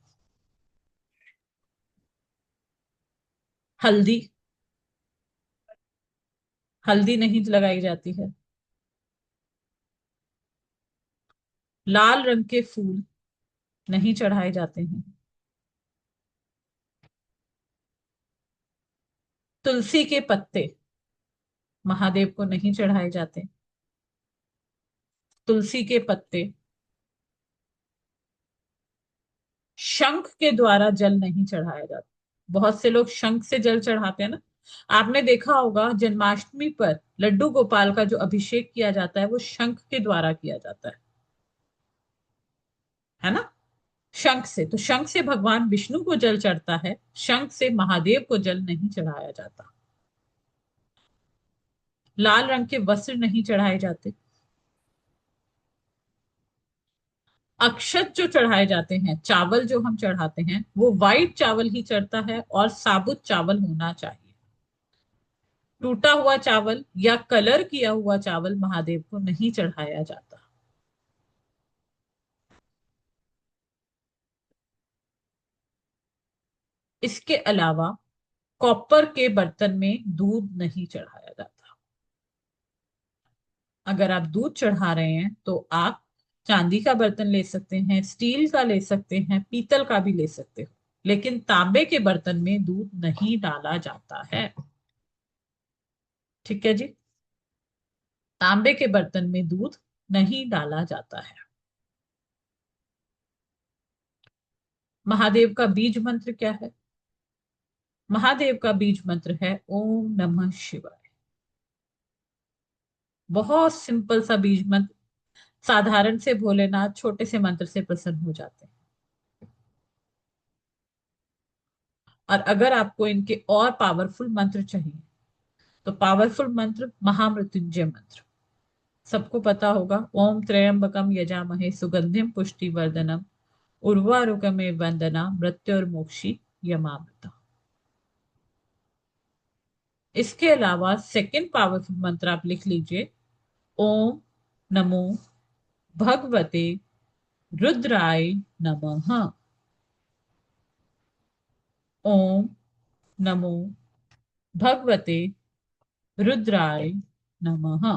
हल्दी, हल्दी नहीं लगाई जाती है। लाल रंग के फूल नहीं चढ़ाए जाते हैं। तुलसी के पत्ते महादेव को नहीं चढ़ाए जाते। तुलसी के पत्ते। शंख के द्वारा जल नहीं चढ़ाया जाता। बहुत से लोग शंख से जल चढ़ाते हैं ना। आपने देखा होगा जन्माष्टमी पर लड्डू गोपाल का जो अभिषेक किया जाता है वो शंख के द्वारा किया जाता है ना। शंख से, तो शंख से भगवान विष्णु को जल चढ़ता है, शंख से महादेव को जल नहीं चढ़ाया जाता। लाल रंग के वस्त्र नहीं चढ़ाए जाते। अक्षत जो चढ़ाए जाते हैं, चावल जो हम चढ़ाते हैं, वो व्हाइट चावल ही चढ़ता है और साबुत चावल होना चाहिए। टूटा हुआ चावल या कलर किया हुआ चावल महादेव को नहीं चढ़ाया जाता। इसके अलावा कॉपर के बर्तन में दूध नहीं चढ़ाया जाता। अगर आप दूध चढ़ा रहे हैं तो आप चांदी का बर्तन ले सकते हैं, स्टील का ले सकते हैं, पीतल का भी ले सकते हो, लेकिन तांबे के बर्तन में दूध नहीं डाला जाता है। ठीक है जी। तांबे के बर्तन में दूध नहीं डाला जाता है। महादेव का बीज मंत्र क्या है? महादेव का बीज मंत्र है ओम नमः शिवाय। बहुत सिंपल सा बीज मंत्र। साधारण से भोलेनाथ छोटे से मंत्र से प्रसन्न हो जाते हैं। और अगर आपको इनके और पावरफुल मंत्र चाहिए तो पावरफुल मंत्र महामृत्युंजय मंत्र सबको पता होगा। ओम त्र्यंबकम यजामहे सुगंधिम पुष्टिवर्धनम उर्वारुकमे वंदना मृत्युर्मोक्षी यमामृता। इसके अलावा सेकंड पावरफुल मंत्र आप लिख लीजिए। ओम नमो भगवते रुद्राय नमः। ओम नमो भगवते रुद्राय नमः।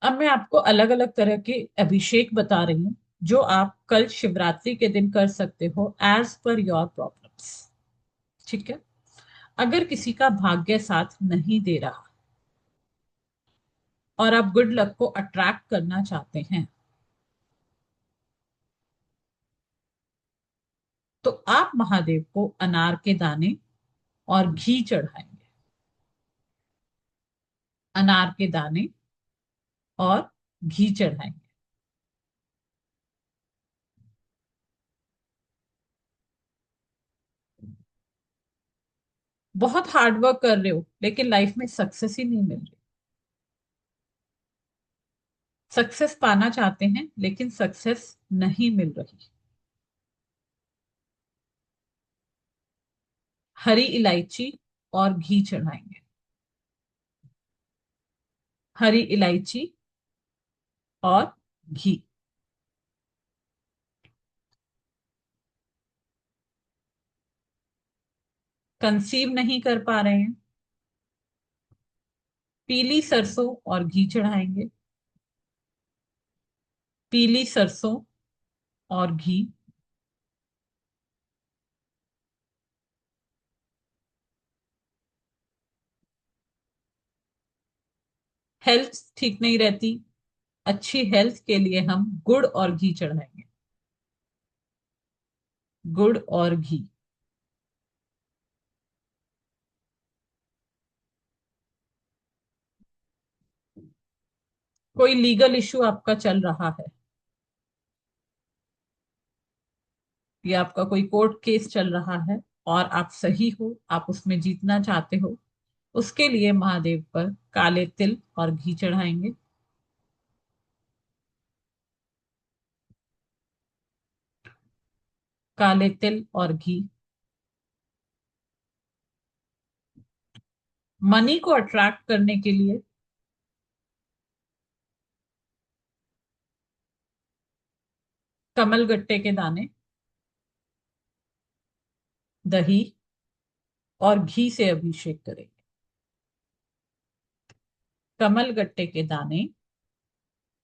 अब मैं आपको अलग अलग तरह के अभिषेक बता रही हूँ जो आप कल शिवरात्रि के दिन कर सकते हो एज पर योर प्रॉब्लम्स। ठीक है। अगर किसी का भाग्य साथ नहीं दे रहा और आप गुड लक को अट्रैक्ट करना चाहते हैं तो आप महादेव को अनार के दाने और घी चढ़ाएंगे। अनार के दाने और घी चढ़ाएंगे। बहुत हार्ड वर्क कर रहे हो लेकिन लाइफ में सक्सेस ही नहीं मिल रही। सक्सेस पाना चाहते हैं लेकिन सक्सेस नहीं मिल रही। हरी इलायची और घी चढ़ाएंगे। हरी इलायची और घी। कंसीव नहीं कर पा रहे हैं, पीली सरसों और घी चढ़ाएंगे। पीली सरसों और घी। हेल्थ ठीक नहीं रहती, अच्छी हेल्थ के लिए हम गुड़ और घी चढ़ाएंगे। गुड़ और घी। कोई लीगल इशू आपका चल रहा है या आपका कोई कोर्ट केस चल रहा है और आप सही हो, आप उसमें जीतना चाहते हो, उसके लिए महादेव पर काले तिल और घी चढ़ाएंगे। काले तिल और घी। मनी को अट्रैक्ट करने के लिए कमल गट्टे के दाने, दही, और घी से अभिषेक करेंगे। कमल गट्टे के दाने,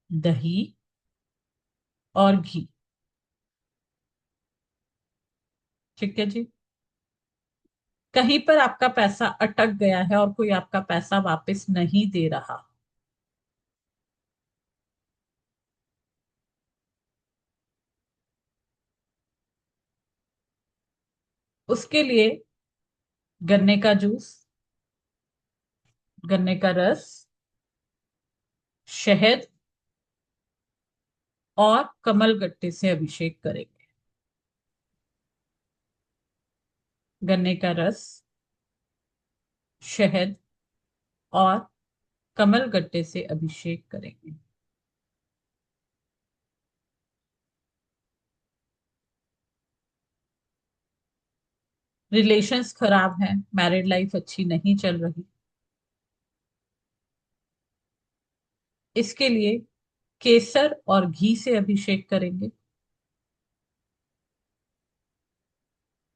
दही और घी। ठीक है जी। कहीं पर आपका पैसा अटक गया है और कोई आपका पैसा वापस नहीं दे रहा, उसके लिए गन्ने का जूस, गन्ने का रस, शहद और कमल गट्टे से अभिषेक करेंगे। गन्ने का रस, शहद और कमल गट्टे से अभिषेक करेंगे। रिलेशंस खराब हैं, मैरिड लाइफ अच्छी नहीं चल रही, इसके लिए केसर और घी से अभिषेक करेंगे।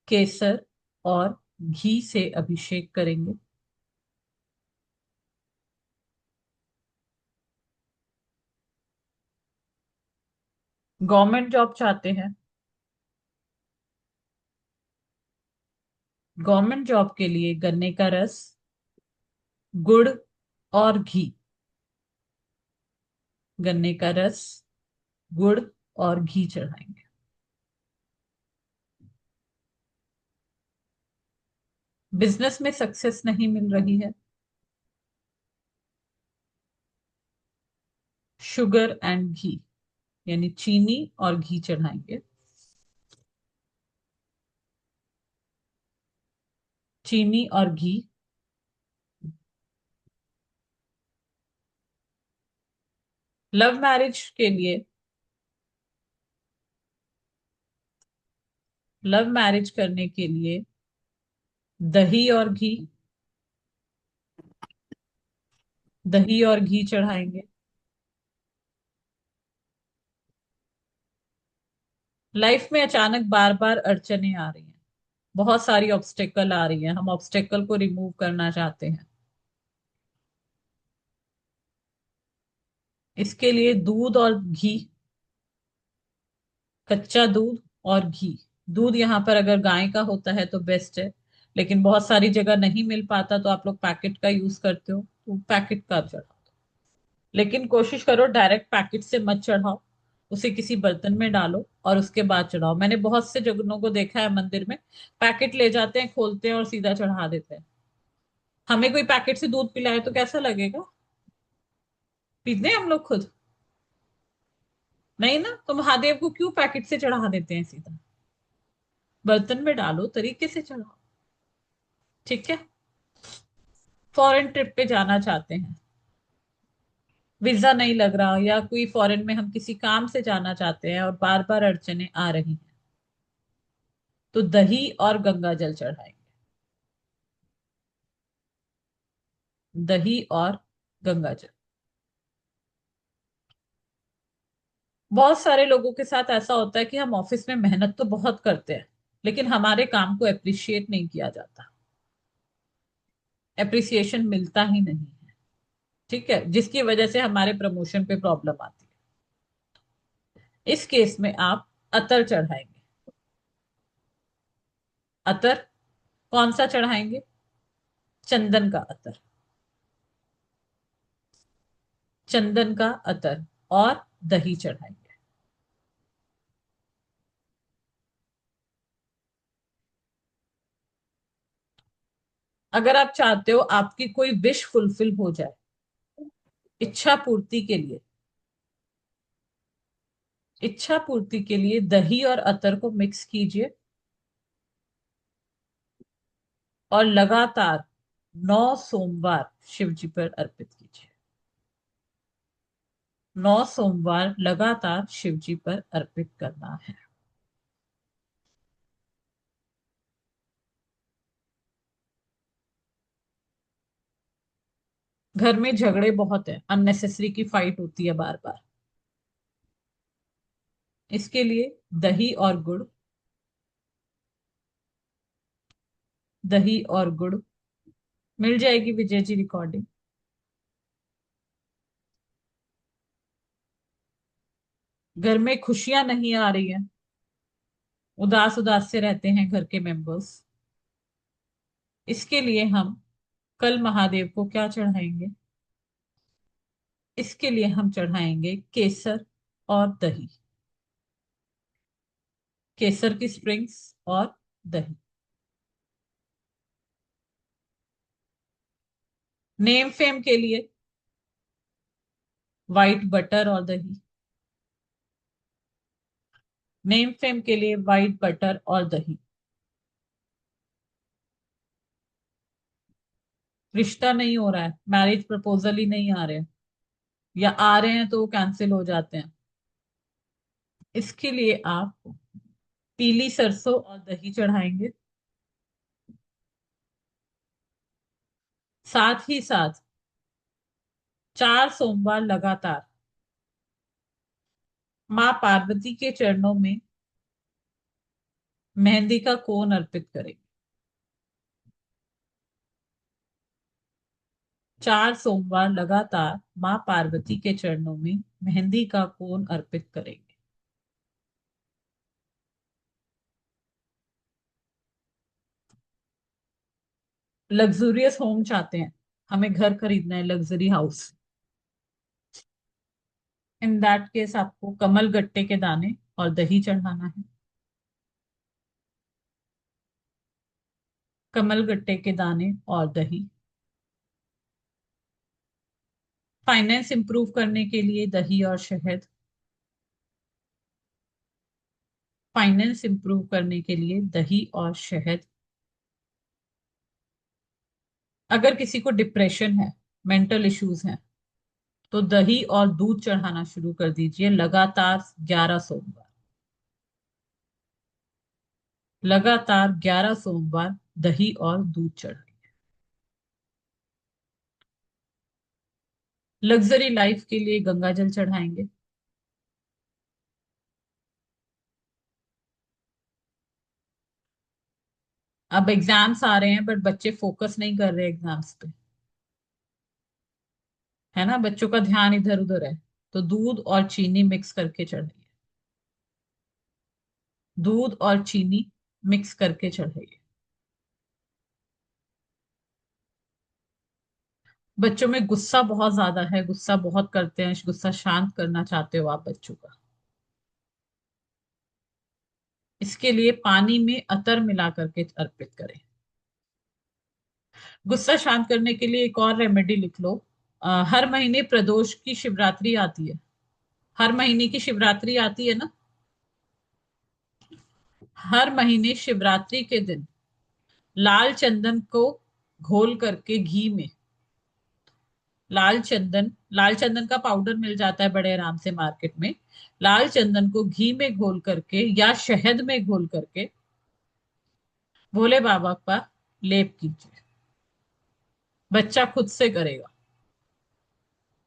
केसर और घी से अभिषेक करेंगे। गवर्नमेंट जॉब चाहते हैं, गवर्नमेंट जॉब के लिए गन्ने का रस, गुड़ और घी। गन्ने का रस, गुड़ और घी चढ़ाएंगे। बिजनेस में सक्सेस नहीं मिल रही है, शुगर एंड घी यानी चीनी और घी चढ़ाएंगे। चीनी और घी। लव मैरिज के लिए, लव मैरिज करने के लिए दही और घी, दही और घी चढ़ाएंगे। लाइफ में अचानक बार बार अड़चने आ रही हैं, बहुत सारी ऑब्स्टेकल आ रही हैं, हम ऑब्स्टेकल को रिमूव करना चाहते हैं। इसके लिए दूध और घी, कच्चा दूध और घी। दूध यहाँ पर अगर गाय का होता है तो बेस्ट है, लेकिन बहुत सारी जगह नहीं मिल पाता तो आप लोग पैकेट का यूज करते हो तो पैकेट का चढ़ाओ। लेकिन कोशिश करो डायरेक्ट पैकेट से मत चढ़ाओ, उसे किसी बर्तन में डालो और उसके बाद चढ़ाओ। मैंने बहुत से जगहों को देखा है मंदिर में, पैकेट ले जाते हैं, खोलते हैं और सीधा चढ़ा देते हैं। हमें कोई पैकेट से दूध पिलाए तो कैसा लगेगा? पीते हैं हम लोग खुद? नहीं ना, तो महादेव को क्यों पैकेट से चढ़ा देते हैं? सीधा बर्तन में डालो, तरीके से चढ़ाओ। ठीक है। फॉरेन ट्रिप पे जाना चाहते हैं, वीजा नहीं लग रहा, या कोई फॉरेन में हम किसी काम से जाना चाहते हैं और बार बार अड़चने आ रही हैं, तो दही और गंगा जल चढ़ाएंगे। दही और गंगा जल। बहुत सारे लोगों के साथ ऐसा होता है कि हम ऑफिस में मेहनत तो बहुत करते हैं, लेकिन हमारे काम को अप्रिशिएट नहीं किया जाता, अप्रिसिएशन मिलता ही नहीं है। ठीक है, जिसकी वजह से हमारे प्रमोशन पे प्रॉब्लम आती है। इस केस में आप अतर चढ़ाएंगे। अतर कौन सा चढ़ाएंगे? चंदन का अतर। चंदन का अतर और दही चढ़ाएंगे। अगर आप चाहते हो आपकी कोई विश फुलफिल हो जाए, इच्छा पूर्ति के लिए, इच्छा पूर्ति के लिए दही और अतर को मिक्स कीजिए और लगातार 9 सोमवार शिव जी पर अर्पित कीजिए। 9 सोमवार लगातार शिव जी पर अर्पित करना है। घर में झगड़े बहुत है, अननेसेसरी की फाइट होती है बार बार। इसके लिए दही और गुड़, दही और गुड़। मिल जाएगी विजय जी रिकॉर्डिंग। घर में खुशियां नहीं आ रही हैं, उदास उदास से रहते हैं घर के मेंबर्स। इसके लिए हम कल महादेव को क्या चढ़ाएंगे? इसके लिए हम चढ़ाएंगे केसर और दही। केसर की स्प्रिंग्स और दही। नेम फेम के लिए वाइट बटर और दही। नेम फेम के लिए वाइट बटर और दही। रिश्ता नहीं हो रहा है, मैरिज प्रपोजल ही नहीं आ रहे हैं, या आ रहे हैं तो वो कैंसिल हो जाते हैं। इसके लिए आप पीली सरसों और दही चढ़ाएंगे। साथ ही साथ 4 सोमवार लगातार माँ पार्वती के चरणों में मेहंदी का कोन अर्पित करेंगे। 4 सोमवार लगातार माँ पार्वती के चरणों में मेहंदी का कोन अर्पित करेंगे। लग्जूरियस होम चाहते हैं, हमें घर खरीदना है, luxury house. In that case आपको कमल गट्टे के दाने और दही चढ़ाना है। कमल गट्टे के दाने और दही। फाइनेंस इंप्रूव करने के लिए दही और शहद। फाइनेंस इंप्रूव करने के लिए दही और शहद। अगर किसी को डिप्रेशन है, मेंटल इश्यूज हैं, तो दही और दूध चढ़ाना शुरू कर दीजिए लगातार 11 सोमवार। लगातार 11 सोमवार दही और दूध चढ़ाइए। लग्जरी लाइफ के लिए गंगा जल चढ़ाएंगे। अब एग्जाम्स आ रहे हैं बट बच्चे फोकस नहीं कर रहे एग्जाम्स पे, है ना, बच्चों का ध्यान इधर उधर है, तो दूध और चीनी मिक्स करके चढ़ाइए। दूध और चीनी मिक्स करके चढ़ाइए। बच्चों में गुस्सा बहुत ज्यादा है, गुस्सा बहुत करते हैं, गुस्सा शांत करना चाहते हो आप बच्चों का। इसके लिए पानी में अतर मिला करके अर्पित करें। गुस्सा शांत करने के लिए एक और रेमेडी लिख लो। हर महीने प्रदोष की शिवरात्रि आती है। हर महीने की शिवरात्रि आती है ना। हर महीने शिवरात्रि के दिन लाल चंदन को घोल करके घी में, लाल चंदन का पाउडर मिल जाता है बड़े आराम से मार्केट में। लाल चंदन को घी में घोल करके या शहद में घोल करके भोले बाबा का लेप कीजिए। बच्चा खुद से करेगा,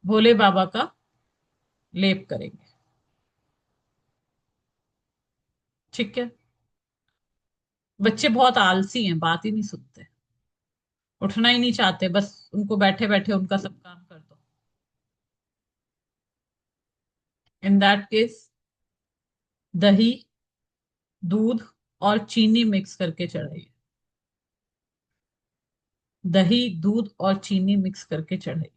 भोले बाबा का लेप करेंगे। ठीक है। बच्चे बहुत आलसी हैं, बात ही नहीं सुनते, उठना ही नहीं चाहते, बस उनको बैठे बैठे उनका सब काम कर दो। इन दैट केस दही, दूध और चीनी मिक्स करके चढ़ाइए। दही, दूध और चीनी मिक्स करके चढ़ाइए।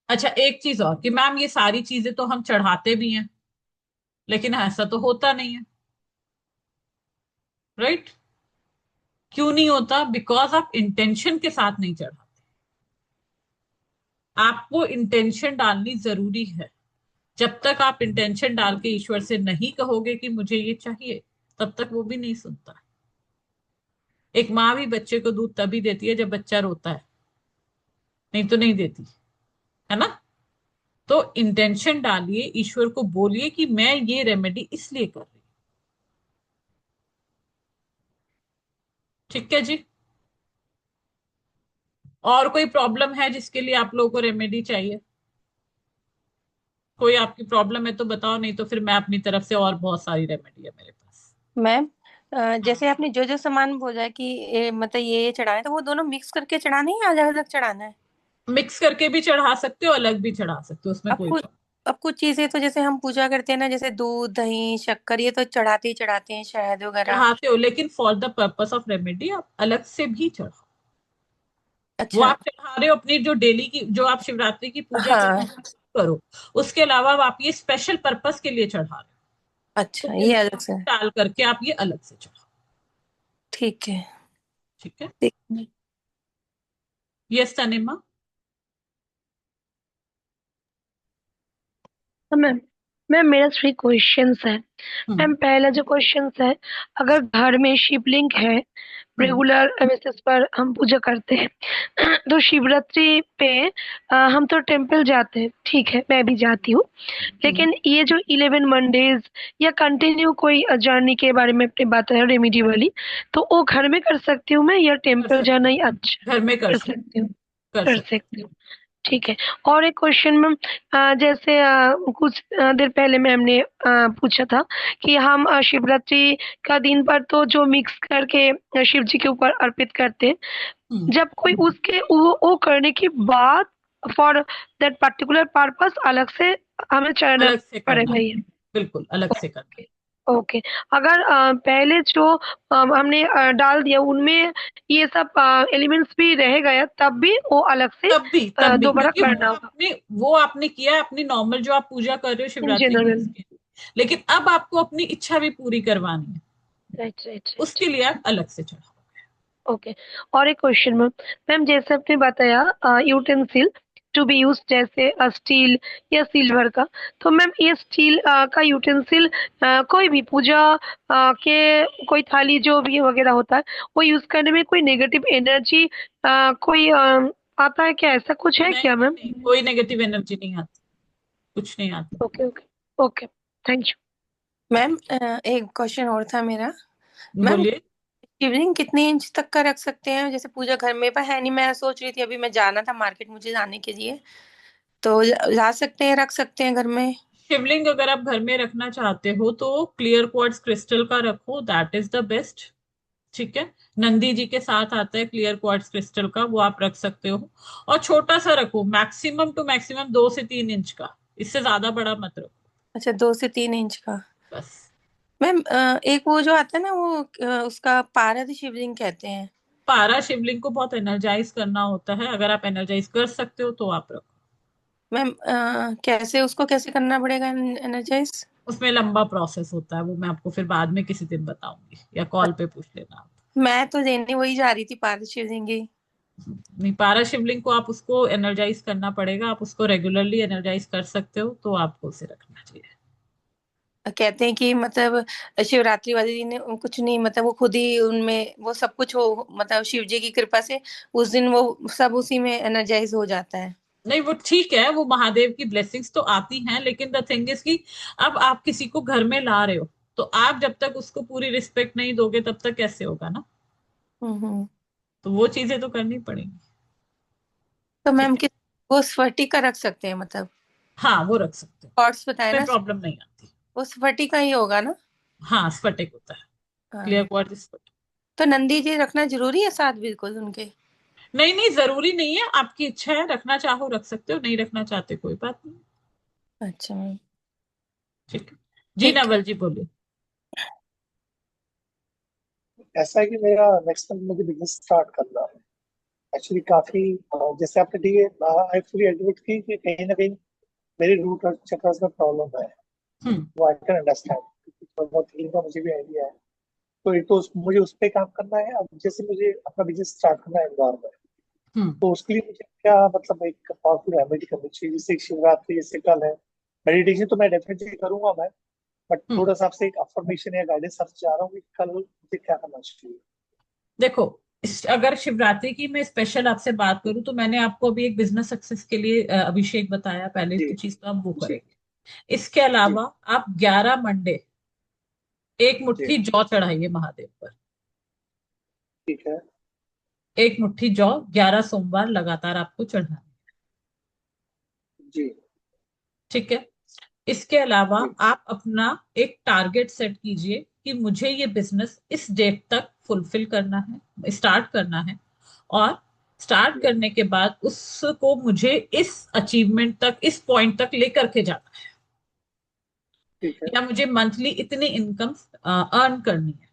अच्छा, एक चीज और कि मैम ये सारी चीजें तो हम चढ़ाते भी हैं, लेकिन ऐसा तो होता नहीं है, राइट? क्यों नहीं होता? बिकॉज आप इंटेंशन के साथ नहीं चढ़ाते। आपको इंटेंशन डालनी जरूरी है। जब तक आप इंटेंशन डाल के ईश्वर से नहीं कहोगे कि मुझे ये चाहिए, तब तक वो भी नहीं सुनता। एक माँ भी बच्चे को दूध तभी देती है जब बच्चा रोता है, नहीं तो नहीं देती, है ना। तो इंटेंशन डालिए, ईश्वर को बोलिए कि मैं ये रेमेडी इसलिए कर रही हूं। ठीक है जी। और कोई प्रॉब्लम है जिसके लिए आप लोगों को रेमेडी चाहिए? कोई आपकी प्रॉब्लम है तो बताओ, नहीं तो फिर मैं अपनी तरफ से और बहुत सारी रेमेडी है मेरे पास। मैम जैसे आपने जो जो सामान बोला कि मतलब ये चढ़ाना है, तो वो दोनों मिक्स करके चढ़ाना है या अलग अलग चढ़ाना है? मिक्स करके भी चढ़ा सकते हो, अलग भी चढ़ा सकते हो, उसमें अब कोई कुछ प्रॉब्लम। अब कुछ चीजें तो जैसे हम पूजा करते हैं ना, जैसे दूध दही शक्कर, ये तो चढ़ाते ही चढ़ाते हैं, शहद वगैरह। चढ़ाते हो, लेकिन for the purpose of remedy आप अलग से भी चढ़ाओ। वो अच्छा। आप चढ़ा रहे हो अपनी जो डेली की, जो आप शिवरात्रि की पूजा करते हाँ। हो करो, उसके अलावा आप ये स्पेशल पर्पस के लिए चढ़ा रहे हो, अच्छा, तो ये इन अलग से। डाल करके आप ये अलग से चढ़ाओ। ठीक है। ठीक है। ठीक। यस तनिमा। तो मैम मेरा 3 क्वेश्चंस है। हम्म। मैम पहला जो क्वेश्चंस है, अगर घर में शिवलिंग है, हम्म। रेगुलर बेसिस पर हम पूजा करते हैं, तो शिवरात्रि पे हम तो टेम्पल जाते हैं, ठीक है मैं भी जाती हूँ, हम्म। लेकिन ये जो 11 मंडेज या कंटिन्यू कोई जर्नी के बारे में आपने बताया रेमेडी वाली, तो वो घर में कर सकती हूँ मैं या कर टेम्पल सकते जाना हो, ही अच्छा? घर में कर कर सकते सकती हूँ। कर कर सकते सकती हूँ। ठीक है। और एक क्वेश्चन मैम, जैसे कुछ देर पहले मैम ने पूछा था कि हम शिवरात्रि का दिन पर तो जो मिक्स करके शिव जी के ऊपर अर्पित करते हैं, हम्म। जब कोई उसके वो करने के बाद फॉर दैट पर्टिकुलर पर्पस अलग से हमें चढ़ना अलग से करना पड़ेगा है, ये? बिल्कुल अलग से करना है। ओके। अगर पहले जो हमने डाल दिया उनमें ये सब एलिमेंट्स भी रह गया, तब भी वो अलग से तब भी दोबारा क्योंकि करना होगा वो आपने किया है अपनी नॉर्मल जो आप पूजा कर रहे हो इन शिवरात्रि की, जनरल? उसके लिए। लेकिन अब आपको अपनी इच्छा भी पूरी करवानी है, राइट राइट राइट। उसके लिए आप अलग से चढ़ाओ। ओके। और एक क्वेश्चन मैम, मैम जैसे आपने बताया यूटेंसिल टू बी यूज, जैसे स्टील या सिल्वर का, तो मैम ये स्टील का यूटेंसिल कोई भी पूजा के कोई थाली जो भी वगैरह होता है, वो यूज करने में कोई नेगेटिव एनर्जी कोई आता है क्या? ऐसा कुछ है नहीं क्या नहीं मैम? नहीं, कोई नेगेटिव एनर्जी नहीं आती, कुछ नहीं आती। Okay okay. Okay. Thank you. Ma'am एक क्वेश्चन और था मेरा। मैम बोलिए। शिवलिंग कितने इंच तक का रख सकते हैं? जैसे पूजा घर में पर है नहीं, मैं सोच रही थी अभी मैं जाना था मार्केट मुझे जाने के लिए, तो ला सकते हैं, रख सकते हैं घर में? शिवलिंग अगर आप घर में रखना चाहते हो तो क्लियर क्वार्ट्ज क्रिस्टल का रखो, दैट इज द बेस्ट। ठीक है। नंदी जी के साथ आता है क्लियर क्वार्ट्ज क्रिस्टल का, वो आप रख सकते हो। और छोटा सा रखो, मैक्सिमम टू मैक्सिमम 2 से 3 इंच का, इससे ज्यादा बड़ा मत रखो। अच्छा, 2 से 3 इंच का। बस। मैम एक वो जो आता है ना, वो उसका पारद शिवलिंग कहते हैं। पारा शिवलिंग को बहुत एनर्जाइज करना होता है, अगर आप एनर्जाइज कर सकते हो तो आप रखो। मैम कैसे उसको कैसे करना पड़ेगा एनर्जाइज? उसमें लंबा प्रोसेस होता है, वो मैं आपको फिर बाद में किसी दिन बताऊंगी, या कॉल पे पूछ लेना आप। मैं तो देने वही जा रही थी, पारद शिवलिंग ही। नहीं, पारा शिवलिंग को आप उसको एनर्जाइज करना पड़ेगा, आप उसको रेगुलरली एनर्जाइज कर सकते हो तो आपको उसे रखना चाहिए। कहते हैं कि मतलब शिवरात्रि वाले दिन कुछ नहीं, मतलब वो खुद ही उनमें वो सब कुछ हो, मतलब शिव जी की कृपा से उस दिन वो सब उसी में एनर्जाइज हो जाता है। नहीं, वो ठीक है, वो महादेव की ब्लेसिंग्स तो आती हैं, लेकिन द थिंग इज कि अब आप किसी को घर में ला रहे हो, तो आप जब तक उसको पूरी रिस्पेक्ट नहीं दोगे तब तक कैसे होगा ना। हम्म। तो वो चीजें तो करनी पड़ेंगी। तो मैम ठीक है। कि वो स्फटी का रख सकते हैं मतलब? हाँ, वो रख सकते हो, पॉट्स बताए उसमें ना, प्रॉब्लम नहीं आती। वो स्फटी का ही होगा ना? हाँ, स्फटिक होता है, क्लियर हाँ। क्वार्ट्ज स्फटिक। तो नंदी जी रखना जरूरी है साथ बिल्कुल उनके? नहीं नहीं, जरूरी नहीं है, आपकी इच्छा है, रखना चाहो रख सकते हो, नहीं रखना चाहते कोई बात नहीं। अच्छा मैम। ठीक है। जी ठीक। नवल जी बोलिए। ऐसा है कि मेरा नेक्स्ट मंथ मुझे बिजनेस स्टार्ट करना है एक्चुअली काफी जैसे आपने दी आई फुली एडमिट की कि कहीं ना कहीं मेरे रूट और चक्कर्स में प्रॉब्लम है, हम्म। वो आई कैन अंडरस्टैंड, थोड़ा बहुत healing का मुझे भी आइडिया है। तो एक तो मुझे उस पर काम करना है। अब जैसे मुझे अपना बिजनेस स्टार्ट करना है इंदौर में, हम्म। तो उसके लिए मुझे क्या मतलब एक पावरफुल रेमेडी करनी चाहिए, जैसे शिवरात्रि जैसे कल है, मेडिटेशन तो मैं डेफिनेटली करूंगा मैं, बट हम्म। थोड़ा सा आपसे एक अफर्मेशन या गाइडेंस आपसे चाह रहा हूँ कि कल मुझे क्या करना चाहिए। देखो, अगर शिवरात्रि की मैं स्पेशल आपसे बात करूं तो मैंने आपको अभी एक बिजनेस सक्सेस के लिए अभिषेक बताया, पहले जी तो चीज तो आप वो जी करेंगे। इसके जी अलावा आप 11 मंडे एक जी मुट्ठी जौ चढ़ाइए महादेव पर। ठीक है। एक मुट्ठी जौ 11 सोमवार लगातार आपको चढ़ाना है। जी ठीक है। इसके अलावा जी आप अपना एक टारगेट सेट कीजिए कि मुझे ये बिजनेस इस डेट तक फुलफिल करना है, स्टार्ट करना है, और स्टार्ट करने के बाद उसको मुझे इस अचीवमेंट तक, इस पॉइंट तक लेकर के जाना है, ठीक है। या मुझे मंथली इतनी इनकम अर्न करनी है।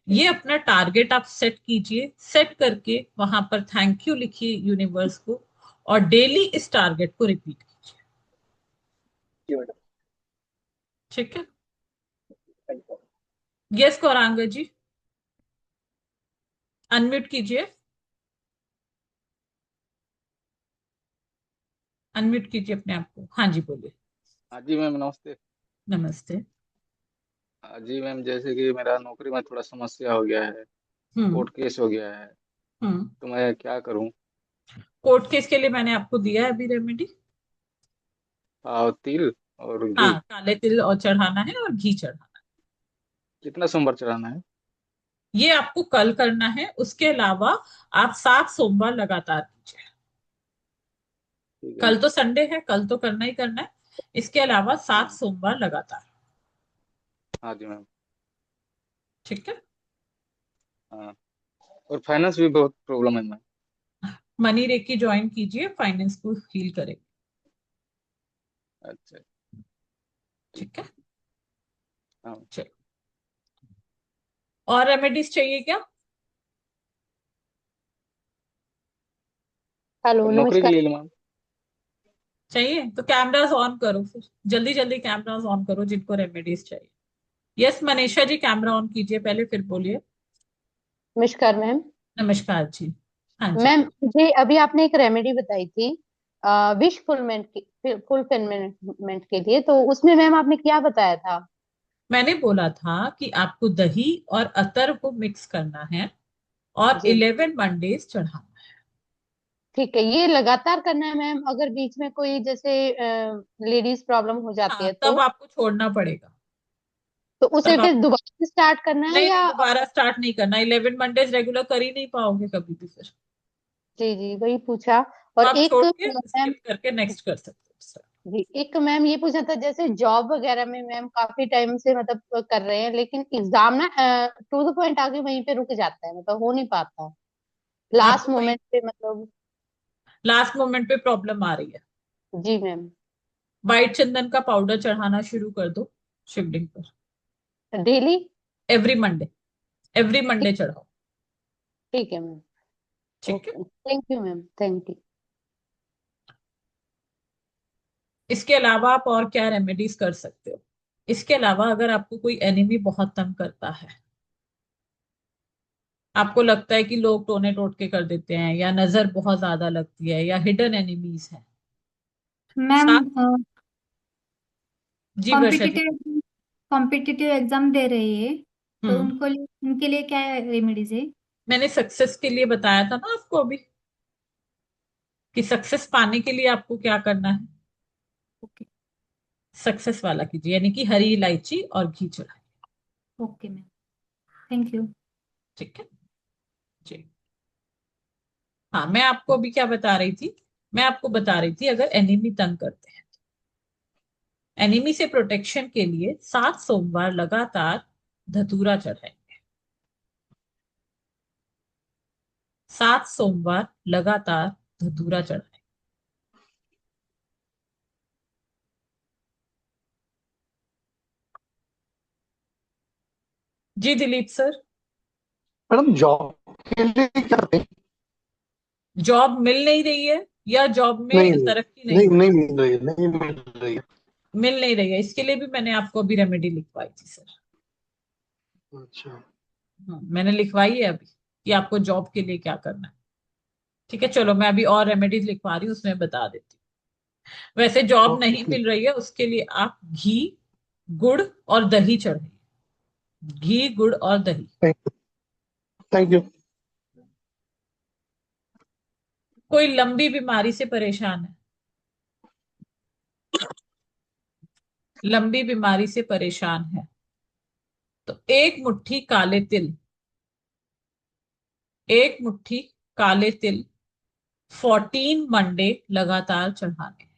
ये अपना टारगेट आप सेट कीजिए। सेट करके वहां पर थैंक यू लिखिए यूनिवर्स को, और डेली इस टारगेट को रिपीट कीजिए। जी मैडम। ठीक है। Thank you. Yes Gaurang ji, unmute कीजिए, अनम्यूट कीजिए अपने आप को। हाँ जी, बोलिए। हाँ जी मैम, नमस्ते। नमस्ते। जी मैम, जैसे कि मेरा नौकरी में थोड़ा समस्या हो गया है, हम्म। कोर्ट केस हो गया है, हम्म। तो मैं क्या करूं? कोर्ट केस के लिए मैंने आपको दिया है अभी रेमेडी। तिल और घी। हाँ, काले तिल और चढ़ाना है, और घी चढ़ाना कितना सोमवार चढ़ाना है? है। ये आपको कल करना है। उसके अलावा आप 7 सोमवार लगातार कीजिए। ठीक है। कल तो संडे है, कल तो करना ही करना है। इसके अलावा 7 सोमवार लगातार। हाँ जी मैम। ठीक है। हाँ, और फाइनेंस भी बहुत प्रॉब्लम है मैम। मनी रेकी ज्वाइन कीजिए, फाइनेंस को हील करेगा। अच्छा। ठीक। ठीक है। हाँ। चलो, और रेमेडीज चाहिए क्या? हेलो, और नौकरी के नमस्कार। लिए मैम? चाहिए तो कैमरास ऑन करो फिर, जल्दी जल्दी कैमरास ऑन करो जिनको रेमेडीज चाहिए। Yes Manisha ji, camera on कीजिए पहले, फिर बोलिए। नमस्कार मैम। नमस्कार जी। हाँ जी, मैम, बोलिए। मुझे अभी आपने एक रेमेडी बताई थी विश फुलफिलमेंट के लिए, तो उसमें मैम आपने क्या बताया था? मैंने बोला था कि आपको दही और अतर को मिक्स करना है, और जी, 11 मंडेज चढ़ाना ठीक है। ये लगातार करना है मैम? अगर बीच में कोई जैसे लेडीज प्रॉब्लम हो है। जाती हाँ, है तब तो आपको छोड़ना पड़ेगा। उसे तब फिर आप, दोबारा से स्टार्ट करना है नहीं या? नहीं, दोबारा स्टार्ट नहीं करना। 11 मंडेज रेगुलर कर ही नहीं पाओगे कभी भी फिर। जी जी, वही पूछा। तो और आप एक छोड़ के मैम, स्किप करके नेक्स्ट कर सकते हो। जी एक मैम ये पूछना था, जैसे जॉब वगैरह में मैम काफी टाइम से मतलब कर रहे हैं, लेकिन एग्जाम ना टू द पॉइंट आगे वहीं पे रुक जाता है, मतलब हो नहीं पाता लास्ट आपको वही मोमेंट पे मतलब। लास्ट मोमेंट पे प्रॉब्लम आ रही है। जी मैम। व्हाइट चंदन का पाउडर चढ़ाना शुरू कर दो शिवलिंग पर। Daily? Every Monday, every Monday चढ़ाओ। ठीक है मैम। ठीक है। Okay, thank you ma'am, thank you. इसके अलावा आप और क्या रेमेडीज कर सकते हो? इसके अलावा अगर आपको कोई एनिमी बहुत तंग करता है, आपको लगता है कि लोग टोने टोटके कर देते हैं, या नजर बहुत ज्यादा लगती है, या हिडन एनिमीज है, मैम, साथ। जी वर्षा जी। कॉम्पिटिटिव कॉम्पिटिटिव एग्जाम दे रही है, तो हम्म। उनके लिए क्या रेमेडीज है? मैंने सक्सेस के लिए बताया था ना आपको अभी, कि सक्सेस पाने के लिए आपको क्या करना है। ओके। सक्सेस वाला कीजिए, यानी कि हरी इलायची और घी चढ़ाइए। Okay ma'am, thank you. ठीक है जी। हाँ, मैं आपको अभी क्या बता रही थी? मैं आपको बता रही थी, अगर एनिमी तंग करते हैं, एनिमी से प्रोटेक्शन के लिए 7 सोमवार लगातार धतूरा चढ़ाएं। 7 सोमवार लगातार धतूरा चढ़ाएं। जी दिलीप सर। मैडम, जॉब के लिए क्या करें? जॉब मिल नहीं रही है, या जॉब नहीं में नहीं, तरक्की नहीं नहीं हो नहीं रही? मिल रही है, नहीं मिल रही है। मिल नहीं रही है, इसके लिए भी मैंने आपको अभी रेमेडी लिखवाई थी सर। अच्छा। मैंने लिखवाई है अभी, कि आपको जॉब के लिए क्या करना है। ठीक है, चलो मैं अभी और रेमेडीज लिखवा रही हूँ, उसमें बता देती हूँ। वैसे जॉब ओके, नहीं ठीक। मिल रही है, उसके लिए आप घी, गुड़ और दही चढ़ाइए। घी, गुड़ और दही। Thank you, thank you. कोई लंबी बीमारी से परेशान है? लंबी बीमारी से परेशान है तो एक मुट्ठी काले तिल, एक मुट्ठी काले तिल 14 मंडे लगातार चढ़ाने हैं।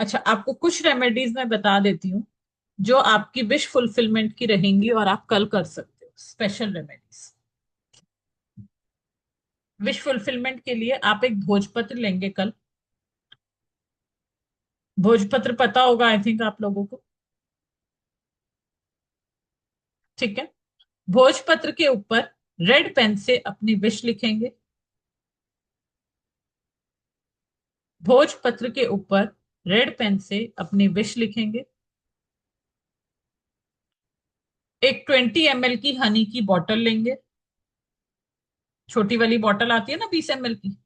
अच्छा, आपको कुछ रेमेडीज मैं बता देती हूँ जो आपकी विश फुलफिलमेंट की रहेंगी और आप कल कर सकते हो, स्पेशल रेमेडीज। विश फुलफिलमेंट के लिए आप एक भोजपत्र लेंगे कल। भोजपत्र पता होगा आई थिंक आप लोगों को, ठीक है। भोजपत्र के ऊपर रेड पेन से अपनी विश लिखेंगे। भोजपत्र के ऊपर रेड पेन से अपनी विश लिखेंगे। एक 20 ml की हनी की बोतल लेंगे, छोटी वाली बोतल आती है ना 20 ml की।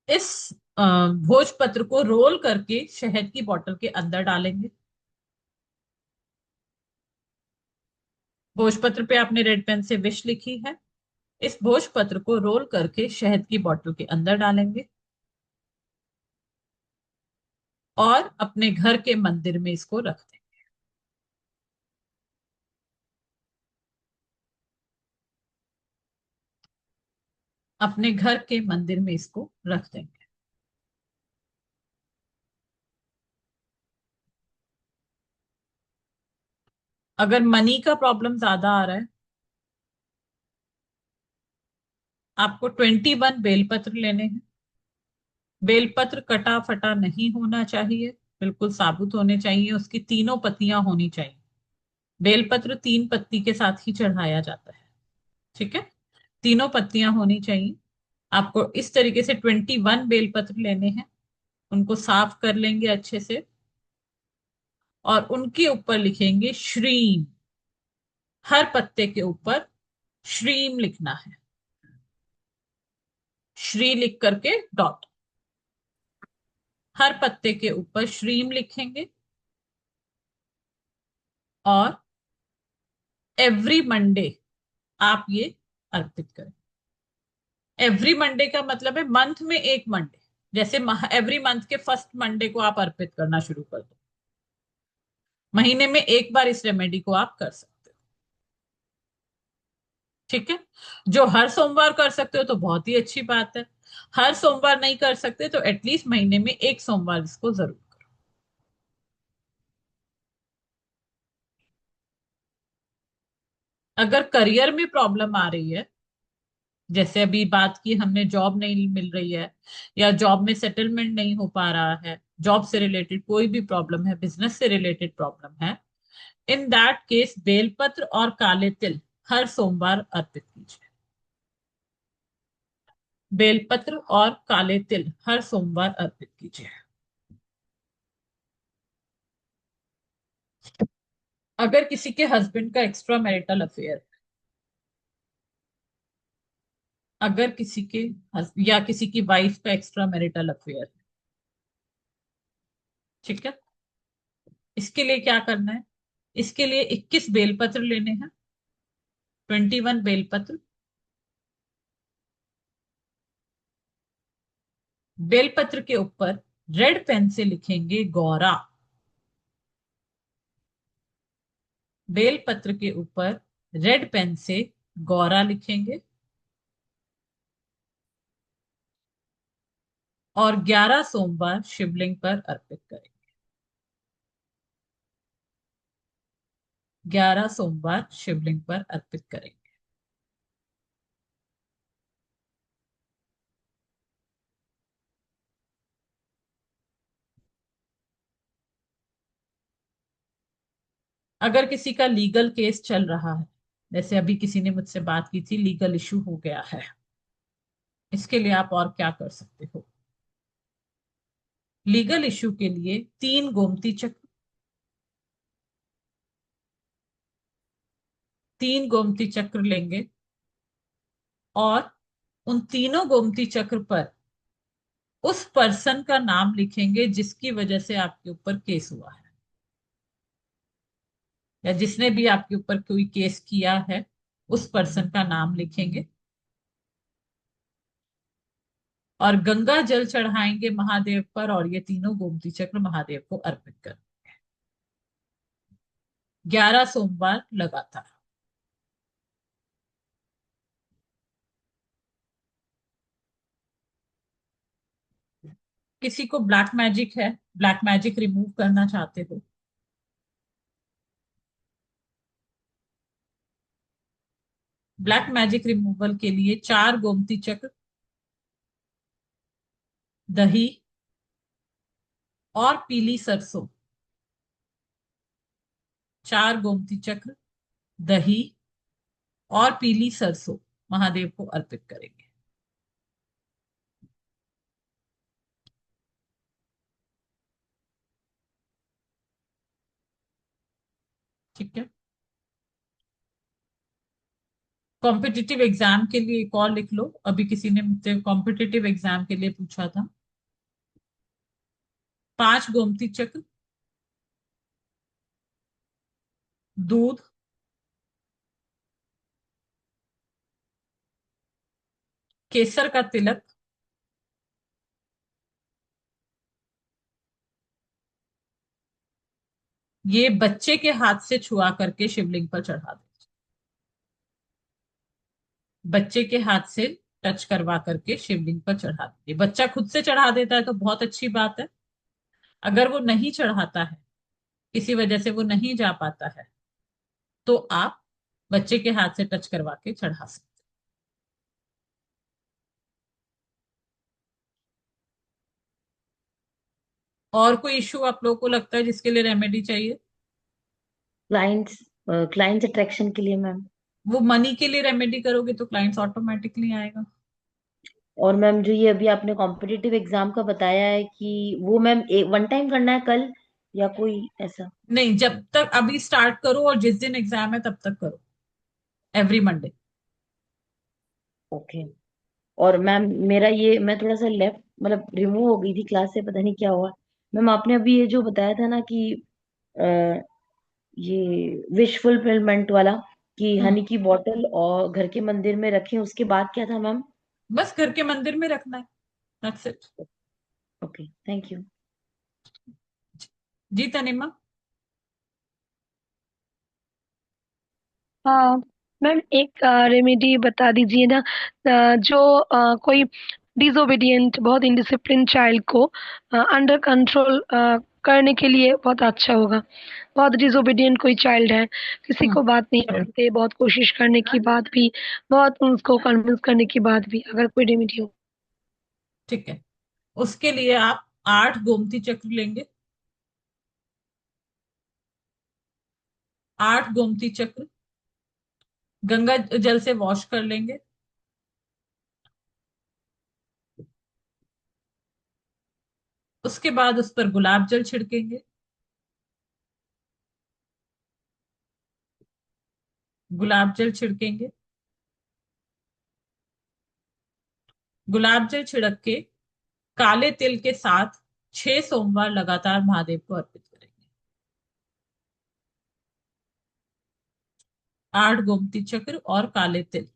इस भोजपत्र को रोल करके शहद की बोतल के अंदर डालेंगे। भोजपत्र पे आपने रेड पेन से विश लिखी है, इस भोजपत्र को रोल करके शहद की बोतल के अंदर डालेंगे और अपने घर के मंदिर में इसको रख देंगे। अपने घर के मंदिर में इसको रख देंगे। अगर मनी का प्रॉब्लम ज्यादा आ रहा है, आपको 21 बेलपत्र लेने हैं। बेलपत्र कटा फटा नहीं होना चाहिए, बिल्कुल साबुत होने चाहिए, उसकी तीनों पत्तियां होनी चाहिए। बेलपत्र 3 पत्ती के साथ ही चढ़ाया जाता है, ठीक है। तीनों पत्तियां होनी चाहिए। आपको इस तरीके से 21 बेलपत्र लेने हैं। उनको साफ कर लेंगे अच्छे से और उनके ऊपर लिखेंगे श्रीम। हर पत्ते के ऊपर श्रीम लिखना है। श्री लिख करके डॉट, हर पत्ते के ऊपर श्रीम लिखेंगे और एवरी मंडे आप ये अर्पित करें। एवरी मंडे का मतलब है मंथ में एक मंडे, जैसे एवरी मंथ के फर्स्ट मंडे को आप अर्पित करना शुरू कर दो। महीने में एक बार इस रेमेडी को आप कर सकते हो, ठीक है। जो हर सोमवार कर सकते हो तो बहुत ही अच्छी बात है। हर सोमवार नहीं कर सकते तो एटलीस्ट महीने में एक सोमवार इसको जरूर करो। अगर करियर में प्रॉब्लम आ रही है, जैसे अभी बात की हमने, जॉब नहीं मिल रही है या जॉब में सेटलमेंट नहीं हो पा रहा है, जॉब से रिलेटेड कोई भी प्रॉब्लम है, बिजनेस से रिलेटेड प्रॉब्लम है, इन दैट केस बेलपत्र और काले तिल हर सोमवार अर्पित कीजिए। बेलपत्र और काले तिल हर सोमवार अर्पित कीजिए। अगर किसी के हस्बैंड का एक्स्ट्रा मैरिटल अफेयर, अगर किसी के या किसी की वाइफ का एक्स्ट्रा मैरिटल अफेयर, ठीक है, इसके लिए क्या करना है? इसके लिए 21 बेलपत्र लेने हैं, 21 बेलपत्र। बेलपत्र के ऊपर रेड पेन से लिखेंगे गौरा। बेलपत्र के ऊपर रेड पेन से गौरा लिखेंगे और 11 सोमवार शिवलिंग पर अर्पित करेंगे। 11 सोमवार शिवलिंग पर अर्पित करेंगे। अगर किसी का लीगल केस चल रहा है, जैसे अभी किसी ने मुझसे बात की थी, लीगल इशू हो गया है, इसके लिए आप और क्या कर सकते हो? लीगल इशू के लिए 3 गोमती चक्र, 3 गोमती चक्र लेंगे और उन तीनों गोमती चक्र पर उस पर्सन का नाम लिखेंगे जिसकी वजह से आपके ऊपर केस हुआ है या जिसने भी आपके ऊपर कोई केस किया है, उस पर्सन का नाम लिखेंगे और गंगा जल चढ़ाएंगे महादेव पर और ये तीनों गोमती चक्र महादेव को अर्पित कर 11 सोमवार लगातार। किसी को ब्लैक मैजिक है, ब्लैक मैजिक रिमूव करना चाहते हो? ब्लैक मैजिक रिमूवल के लिए 4 गोमती चक्र, दही और पीली सरसों, 4 गोमती चक्र, दही और पीली सरसों महादेव को अर्पित करेंगे। ठीक है। कॉम्पिटिटिव एग्जाम के लिए एक और लिख लो, अभी किसी ने मुझसे कॉम्पिटिटिव एग्जाम के लिए पूछा था। 5 गोमती चक्र, दूध, केसर का तिलक, ये बच्चे के हाथ से छुआ करके शिवलिंग पर चढ़ा दे। बच्चे के हाथ से टच करवा करके शिवलिंग पर चढ़ा दीजिए। बच्चा खुद से चढ़ा देता है तो बहुत अच्छी बात है। अगर वो नहीं चढ़ाता है, किसी वजह से वो नहीं जा पाता है, तो आप बच्चे के हाथ से टच करवा के चढ़ा सकते हैं। और कोई इश्यू आप लोगों को लगता है जिसके लिए रेमेडी चाहिए? क्लाइंट्स क्लाइंट्स अट्रैक्शन के लिए मैम। वो मनी के लिए रेमेडी करोगे तो क्लाइंट्स ऑटोमेटिकली आएगा। और मैम जो ये अभी आपने कॉम्पिटिटिव एग्जाम का बताया है कि वो मैम वन टाइम करना है कल या कोई ऐसा? नहीं, जब तक अभी स्टार्ट करो और जिस दिन एग्जाम है तब तक करो, एवरी मंडे। ओके। और मैम मेरा ये मैं थोड़ा सा लेफ्ट मतलब रिमूव हो गई थी क्लास से, पता नहीं क्या हुआ। मैम आपने अभी ये जो बताया था ना कि अ, ये विश फुलफिलमेंट वाला कि हम्म। हनी की बोतल और घर के मंदिर में रखें, उसके बाद क्या था मैम? बस घर के मंदिर में रखना है, that's it. Okay, thank you. जी तनिमा। हाँ मैम, एक रेमेडी बता दीजिए ना, जो कोई डिसोबीडियंट बहुत इनडिसिप्लिन चाइल्ड को अंडर कंट्रोल करने के लिए बहुत अच्छा होगा। बहुत डिसोबीडियंट कोई चाइल्ड है, किसी हम्म। को बात नहीं मानते, बहुत कोशिश करने के बाद भी, बहुत उसको कन्विंस करने के बाद भी, अगर कोई रेमेडी हो। ठीक है, उसके लिए आप 8 गोमती चक्र लेंगे, 8 गोमती चक्र गंगा जल से वॉश कर लेंगे। उसके बाद उस पर गुलाब जल छिड़केंगे। गुलाब जल छिड़केंगे। गुलाब जल छिड़क के काले तिल के साथ 6 सोमवार लगातार महादेव को अर्पित करेंगे। 8 गोमती चक्र और काले तिल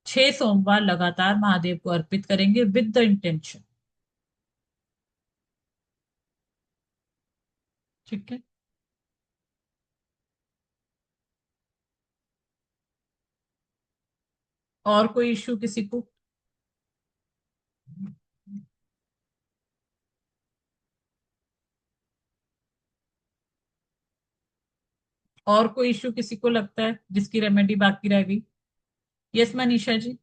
6 सोमवार लगातार महादेव को अर्पित करेंगे विद द इंटेंशन। ठीक है। और कोई इश्यू किसी को? और कोई इश्यू किसी को लगता है जिसकी रेमेडी बाकी रह गई? यस मनीषा जी।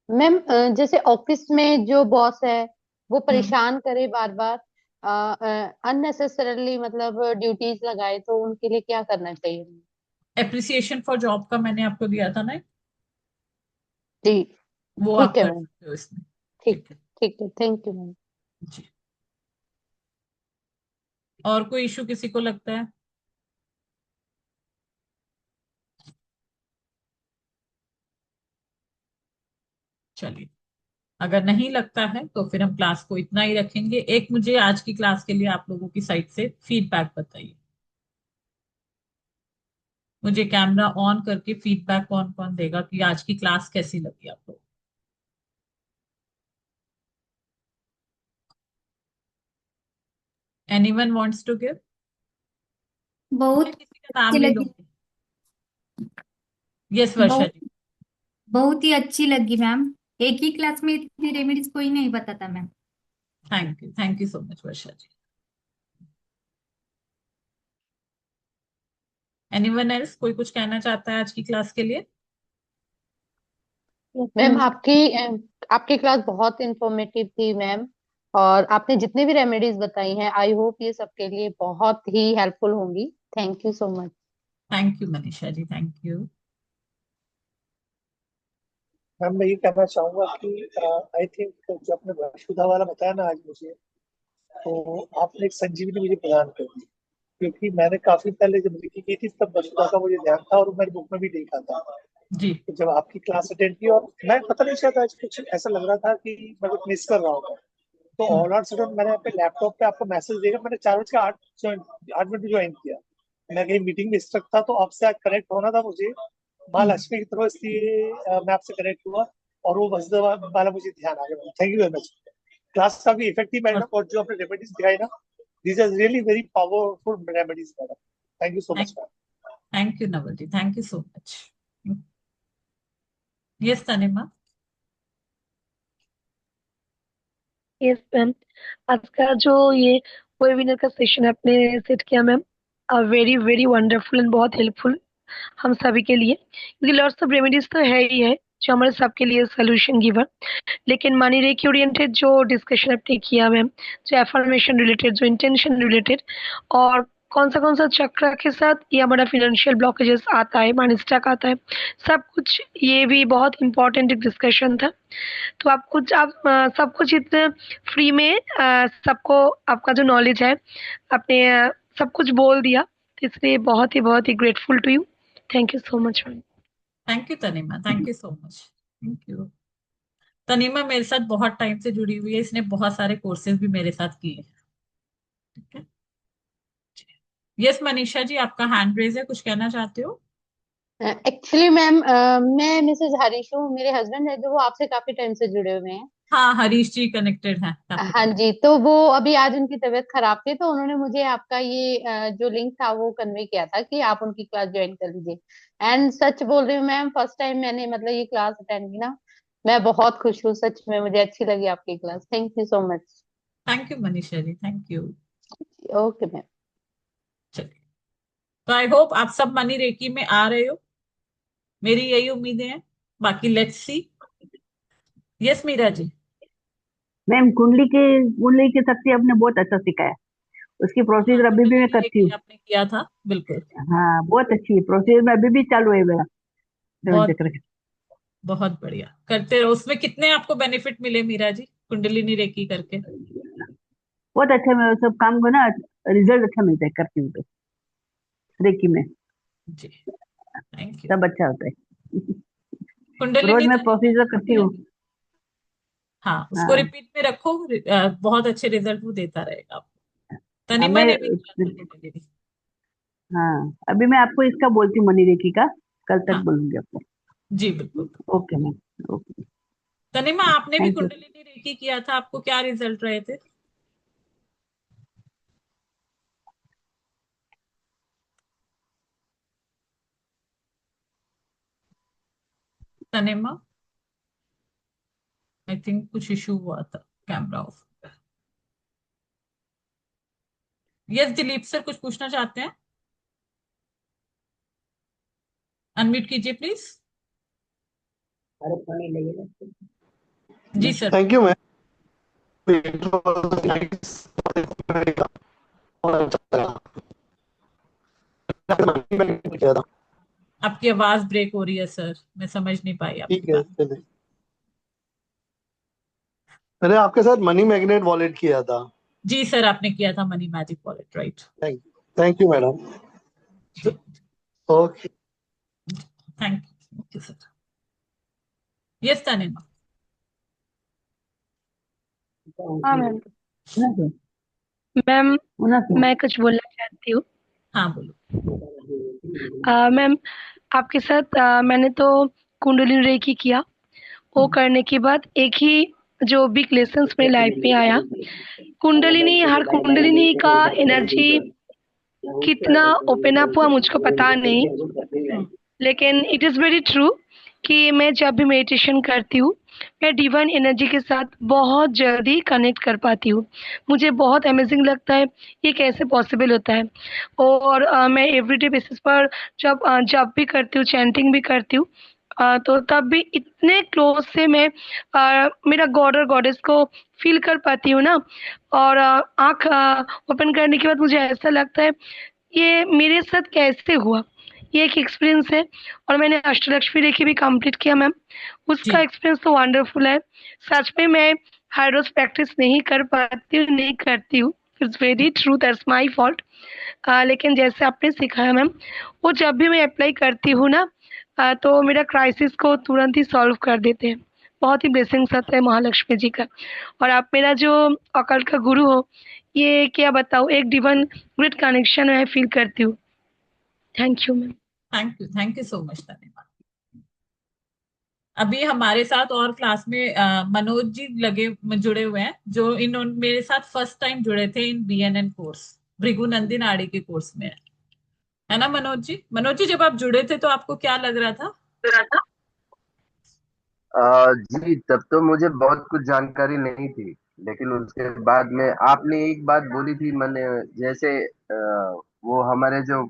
मैम जैसे ऑफिस में जो बॉस है वो हम्म। परेशान करे बार बार, अननेसेसरली मतलब ड्यूटीज लगाए, तो उनके लिए क्या करना चाहिए? एप्रिसिएशन फॉर जॉब का मैंने आपको दिया था ना, जी वो आप ठीक है कर मैम। सकते हो इसमें। ठीक, ठीक है ठीक है, थैंक यू मैम। जी। और कोई इश्यू किसी को लगता है? चलिए, अगर नहीं लगता है तो फिर हम क्लास को इतना ही रखेंगे। एक मुझे आज की क्लास के लिए आप लोगों की साइड से फीडबैक बताइए। मुझे कैमरा ऑन करके फीडबैक कौन कौन देगा कि आज की क्लास कैसी लगी आप लोग? Anyone wants to give? बहुत मैं किसी का नाम अच्छी ले लगी। लूंगी। यस वर्षा बहुत जी। बहुत ही अच्छी लगी मैम। एक ही क्लास में इतनी रेमेडीज कोई नहीं बताता ma'am. Thank you so much Varsha ji. Anyone else, कोई कुछ कहना चाहता है आज की क्लास के लिए? मैम आपकी क्लास बहुत इंफॉर्मेटिव थी मैम। और आपने जितने भी रेमेडीज बताई हैं, आई होप ये सबके लिए बहुत ही हेल्पफुल होंगी। Thank you so much. Thank you Manisha ji, thank you. Ma'am मैं ये कहना चाहूंगा कि आई थिंक जो आपने वसुधा वाला बताया ना आज मुझे, तो आपने एक संजीवनी मुझे प्रदान कर दी। क्योंकि मैंने काफी पहले जब लिखी की थी तब वसुधा का मुझे ध्यान था और मैंने बुक में भी देखा था। जी तो जब आपकी क्लास अटेंड की और मैं पता नहीं शायद आज कुछ ऐसा लग रहा था कि मैं कुछ मिस कर रहा हूँ, तो ऑल ऑफ सडन मैंने अपने लैपटॉप पे आपको मैसेज देखा। मैंने 4:08 ज्वाइन किया। मैं कहीं मीटिंग में स्टक था, तो आपसे आज कनेक्ट होना था मुझे महालक्ष्मी की तरफ, इसलिए मैं आपसे कनेक्ट हुआ और वो वसुधा वाला मुझे ध्यान आ गया। Thank you very much. Class काफी इफेक्टिव मैडम, और जो आपने रेमेडीज दिखाई ना, these are really very powerful remedies madam. Thank you so much ma'am. Thank you Naval ji, thank you so much. Yes Tanima. Yes ma'am, आज का जो ये वेबिनार का सेशन आपने सेट किया ma'am, very very wonderful and बहुत हेल्पफुल हम सभी के लिए, क्योंकि लॉट्स ऑफ रेमेडीज तो है ही है जो हमारे सबके लिए सोल्यूशन गिवर। लेकिन मनी रेकी ओरिएंटेड जो डिस्कशन आपने किया मैम, जो एफर्मेशन रिलेटेड, जो इंटेंशन रिलेटेड, और कौन सा चक्र के साथ ये हमारा फाइनेंशियल ब्लॉकेजेस आता है, मनी स्टक आता है, सब कुछ, ये भी बहुत इंपॉर्टेंट एक डिस्कशन था। तो सब कुछ इतने फ्री में सबको आपका जो नॉलेज है आपने सब कुछ बोल दिया, तो इसलिए बहुत ही grateful to you. Thank you so much ma'am. Thank you Tanima, thank you so much. Thank you. Tanima मेरे साथ बहुत टाइम से जुड़ी हुई है, इसने बहुत सारे कोर्सेज भी मेरे साथ किए हैं। ठीक है। यस मनीषा जी, आपका हैंड रेज है, कुछ कहना चाहते हो? एक्चुअली मैम मैं मिसेज हरीश हूँ। मेरे हस्बैंड है जो, वो आपसे काफी टाइम से जुड़े हुए हैं। हाँ, हरीश जी कनेक्टेड है काफी हाँ टाइम। जी, तो वो अभी आज उनकी तबीयत खराब थी, तो उन्होंने मुझे आपका ये जो लिंक था वो कन्वे किया था कि आप उनकी क्लास ज्वाइन कर लीजिए। एंड सच बोल रही हूँ मैम, फर्स्ट टाइम मैंने मतलब ये क्लास अटेंड की ना, मैं बहुत खुश हूँ सच में, मुझे अच्छी लगी आपकी class. Thank you so much. Thank you Manisha ji, thank you. Okay ma'am. चलिए, तो आई होप आप सब मनी रेकी में आ रहे हो, मेरी यही उम्मीदें हैं। बाकी let's see. Yes Meera ji. Ma'am कुंडली की शक्ति आपने बहुत अच्छा सिखाया। उसकी हाँ, प्रोसीजर अभी भी मैं कुंडलिनी करती रेकी हूँ। आपने किया था, बिल्कुल। हाँ बहुत अच्छी है प्रोसीजर, में अभी भी चालू है मेरा सेवन बहुत चक्र का। बहुत बढ़िया, करते रहो। उसमें कितने आपको बेनिफिट मिले मीरा जी, कुंडलिनी रेकी करके? बहुत अच्छा, मैं सब काम को ना रिजल्ट अच्छा मिलता है करती हूँ तो रेकी में जी, थैंक यू। सब अच्छा होता है। रोज कुंडलिनी मैं तनिमा प्रोसीजर को करती भी, हूँ। हाँ उसको हाँ रिपीट में रखो। बहुत अच्छे रिजल्ट वो देता रहेगा आपको। हाँ तनिमा मैं ने भी किया था कुंडलिनी। हाँ अभी मैं आपको इसका बोलती हूँ मनी रेकी का, कल तक हाँ बोलूंगी आपको। जी बिल्कुल। Okay ma'am, okay. तनिमा आपने भी थैंक यू। कुंडलिनी रेकी किया था, आपको क्या रिजल्ट रहे थे? तनिमा, आई थिंक कुछ इशू हुआ था, camera off. Yes Dilip sir, कुछ पूछना चाहते हैं? अनम्यूट कीजिए प्लीज। जी sir. Thank you ma'am. It was nice और अच्छा लगा। किया था। आपकी आवाज ब्रेक हो रही है सर, मैं समझ नहीं पाई आपकी ठीक है बात। चलिए। मैंने आपके साथ मनी मैग्नेट वॉलेट किया था। जी सर, आपने किया था money magic wallet, right? Thank you madam. जी, okay. Thank you sir. Yes Tanima. हाँ मैम। ना सर, मैम ना सर। मैं कुछ बोलना चाहती हूँ। हाँ बोलो। मैम आपके साथ मैंने तो कुंडलिनी रेकी किया, वो करने के बाद एक ही जो बिग लेसन्स मेरी लाइफ में आया, कुंडलिनी का एनर्जी कितना ओपन अप हुआ मुझको पता नहीं, लेकिन इट इज़ वेरी ट्रू कि मैं जब भी मेडिटेशन करती हूँ मैं डिवाइन एनर्जी के साथ बहुत जल्दी कनेक्ट कर पाती हूँ। मुझे बहुत अमेजिंग लगता है ये कैसे पॉसिबल होता है। और मैं एवरीडे बेसिस पर जब भी करती हूँ, चैंटिंग भी करती हूँ, तो तब भी इतने क्लोज से मैं मेरा गॉड और गॉडेस को फील कर पाती हूँ ना। और आँख ओपन करने के बाद मुझे ऐसा लगता है ये मेरे साथ कैसे हुआ। ये एक एक्सपीरियंस है। और मैंने अष्टलक्ष्मी रेखी भी कंप्लीट किया मैम, जी उसका एक्सपीरियंस तो वंडरफुल है। सच में मैं हर रोज प्रैक्टिस नहीं कर पाती हूँ, नहीं करती हूँ, it's very true, that's my fault. लेकिन जैसे आपने सिखाया मैम, वो जब भी मैं अप्लाई करती हूँ ना, तो मेरा क्राइसिस को तुरंत ही सॉल्व कर देते हैं। बहुत ही ब्लेसिंग्स आता है महालक्ष्मी जी का। और आप मेरा जो अकल्ट का गुरु हो, ये क्या बताऊँ, एक डिवाइन ग्रेट कनेक्शन मैं फील करती हूँ। Thank you ma'am. Thank you so much, धन्यवाद। अभी हमारे साथ और क्लास में मनोज जी जुड़े हुए हैं, जो इन्होंने मेरे साथ फर्स्ट टाइम जुड़े थे इन BNN कोर्स, भृगु नंदिन आड़ी के कोर्स में है ना मनोज जी? मनोज जी, जब आप जुड़े थे तो आपको क्या लग रहा था? जी, तब तो मुझे बहुत कुछ जानकारी नहीं थी, लेकिन उसके बाद में आपने एक बात बोली थी, मैंने जैसे वो हमारे जो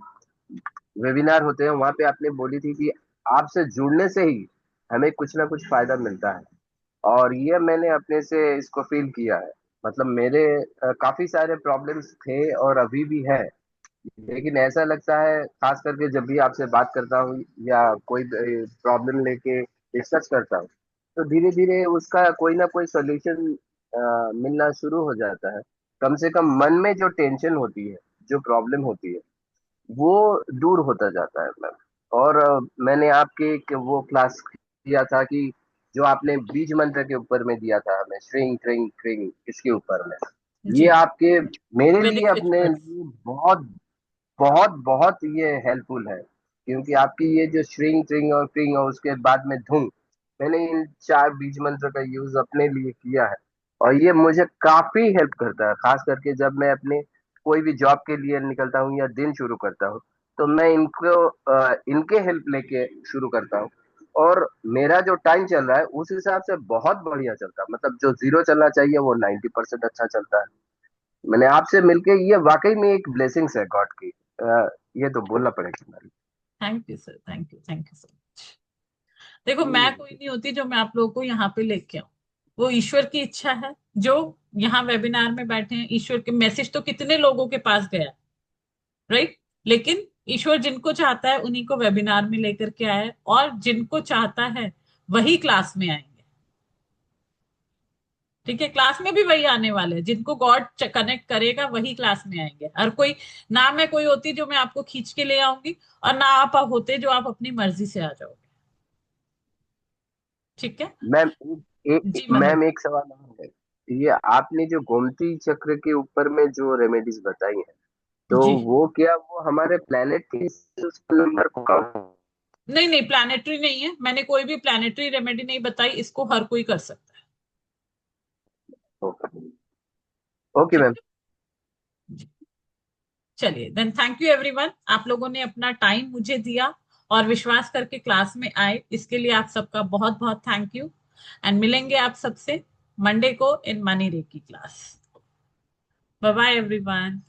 वेबिनार होते हैं वहां पे आपने बोली थी कि आपसे जुड़ने से ही हमें कुछ ना कुछ फायदा मिलता है। और ये मैंने अपने से इसको फील किया है। मतलब मेरे काफी सारे प्रॉब्लम्स थे और अभी भी है, लेकिन ऐसा लगता है खास करके जब भी आपसे बात करता हूँ या कोई प्रॉब्लम लेके डिस्कस करता हूँ, तो धीरे धीरे उसका कोई ना कोई सोल्यूशन मिलना शुरू हो जाता है। कम से कम मन में जो टेंशन होती है, जो प्रॉब्लम होती है, वो दूर होता जाता है मैम। और मैंने आपके वो क्लास किया था कि जो आपने बीज मंत्र के ऊपर में दिया था हमें, श्रिंग ट्रिंग ट्रिंग, इसके ऊपर में, ये जी, आपके मेरे लिए बेनिफिट अपने वर्ड्स। लिए बहुत बहुत बहुत ये हेल्पफुल है। क्योंकि आपकी ये जो श्रिंग ट्रिंग और क्रिंग और उसके बाद में धुन, मैंने इन 4 बीज मंत्र का यूज अपने लिए किया है। और ये मुझे काफी हेल्प करता है, खास करके जब मैं अपने कोई भी जॉब के लिए निकलता हूँ या दिन शुरू करता हूँ, तो मैं इनके हेल्प लेके शुरू करता हूँ। और मेरा जो टाइम चल रहा है उस हिसाब से बहुत बढ़िया चलता है। मतलब जो जीरो चलना चाहिए वो 90% अच्छा चलता है। मैंने आपसे मिलके ये वाकई में एक ब्लेसिंग्स है गॉड की। ये तो बोलना पड़ेगा मेरे thank you sir, thank you so much. देखो, मैं कोई लिए। नहीं होती जो मैं आप लोगों को यहाँ पे लेके आऊं। वो ईश्वर की इच्छा है। जो यहाँ वेबिनार में बैठे हैं, ईश्वर के मैसेज तो कितने लोगों के पास गया, राइट? लेकिन ईश्वर जिनको चाहता है उन्हीं को वेबिनार में लेकर के आए, और जिनको चाहता है वही क्लास में आएंगे। ठीक है, क्लास में भी वही आने वाले हैं, जिनको गॉड कनेक्ट करेगा वही क्लास में आएंगे। हर कोई, ना मैं कोई होती जो मैं आपको खींच के ले आऊंगी, और ना आप होते जो आप अपनी मर्जी से आ जाओगे। ठीक है। मैम जी मनोज। मैम, एक सवाल और है। ये आपने जो गोमती चक्र के ऊपर में जो रेमेडीज बताई हैं, तो जी, वो क्या वो हमारे प्लेनेट के नंबर को काउंट? नहीं नहीं, प्लानिटरी नहीं है। मैंने कोई भी प्लानिटरी रेमेडी नहीं बताई, इसको हर कोई कर सकता है। ओके ठीक मैम। है जी। चलिए, देन थैंक यू एवरीवन, आप लोगों ने अपना टाइम मुझे दिया और विश्वास करके क्लास में आए, इसके लिए आप सबका बहुत बहुत थैंक यू। एंड मिलेंगे आप सबसे मंडे को इन मनी रे की क्लास। Bye bye everyone.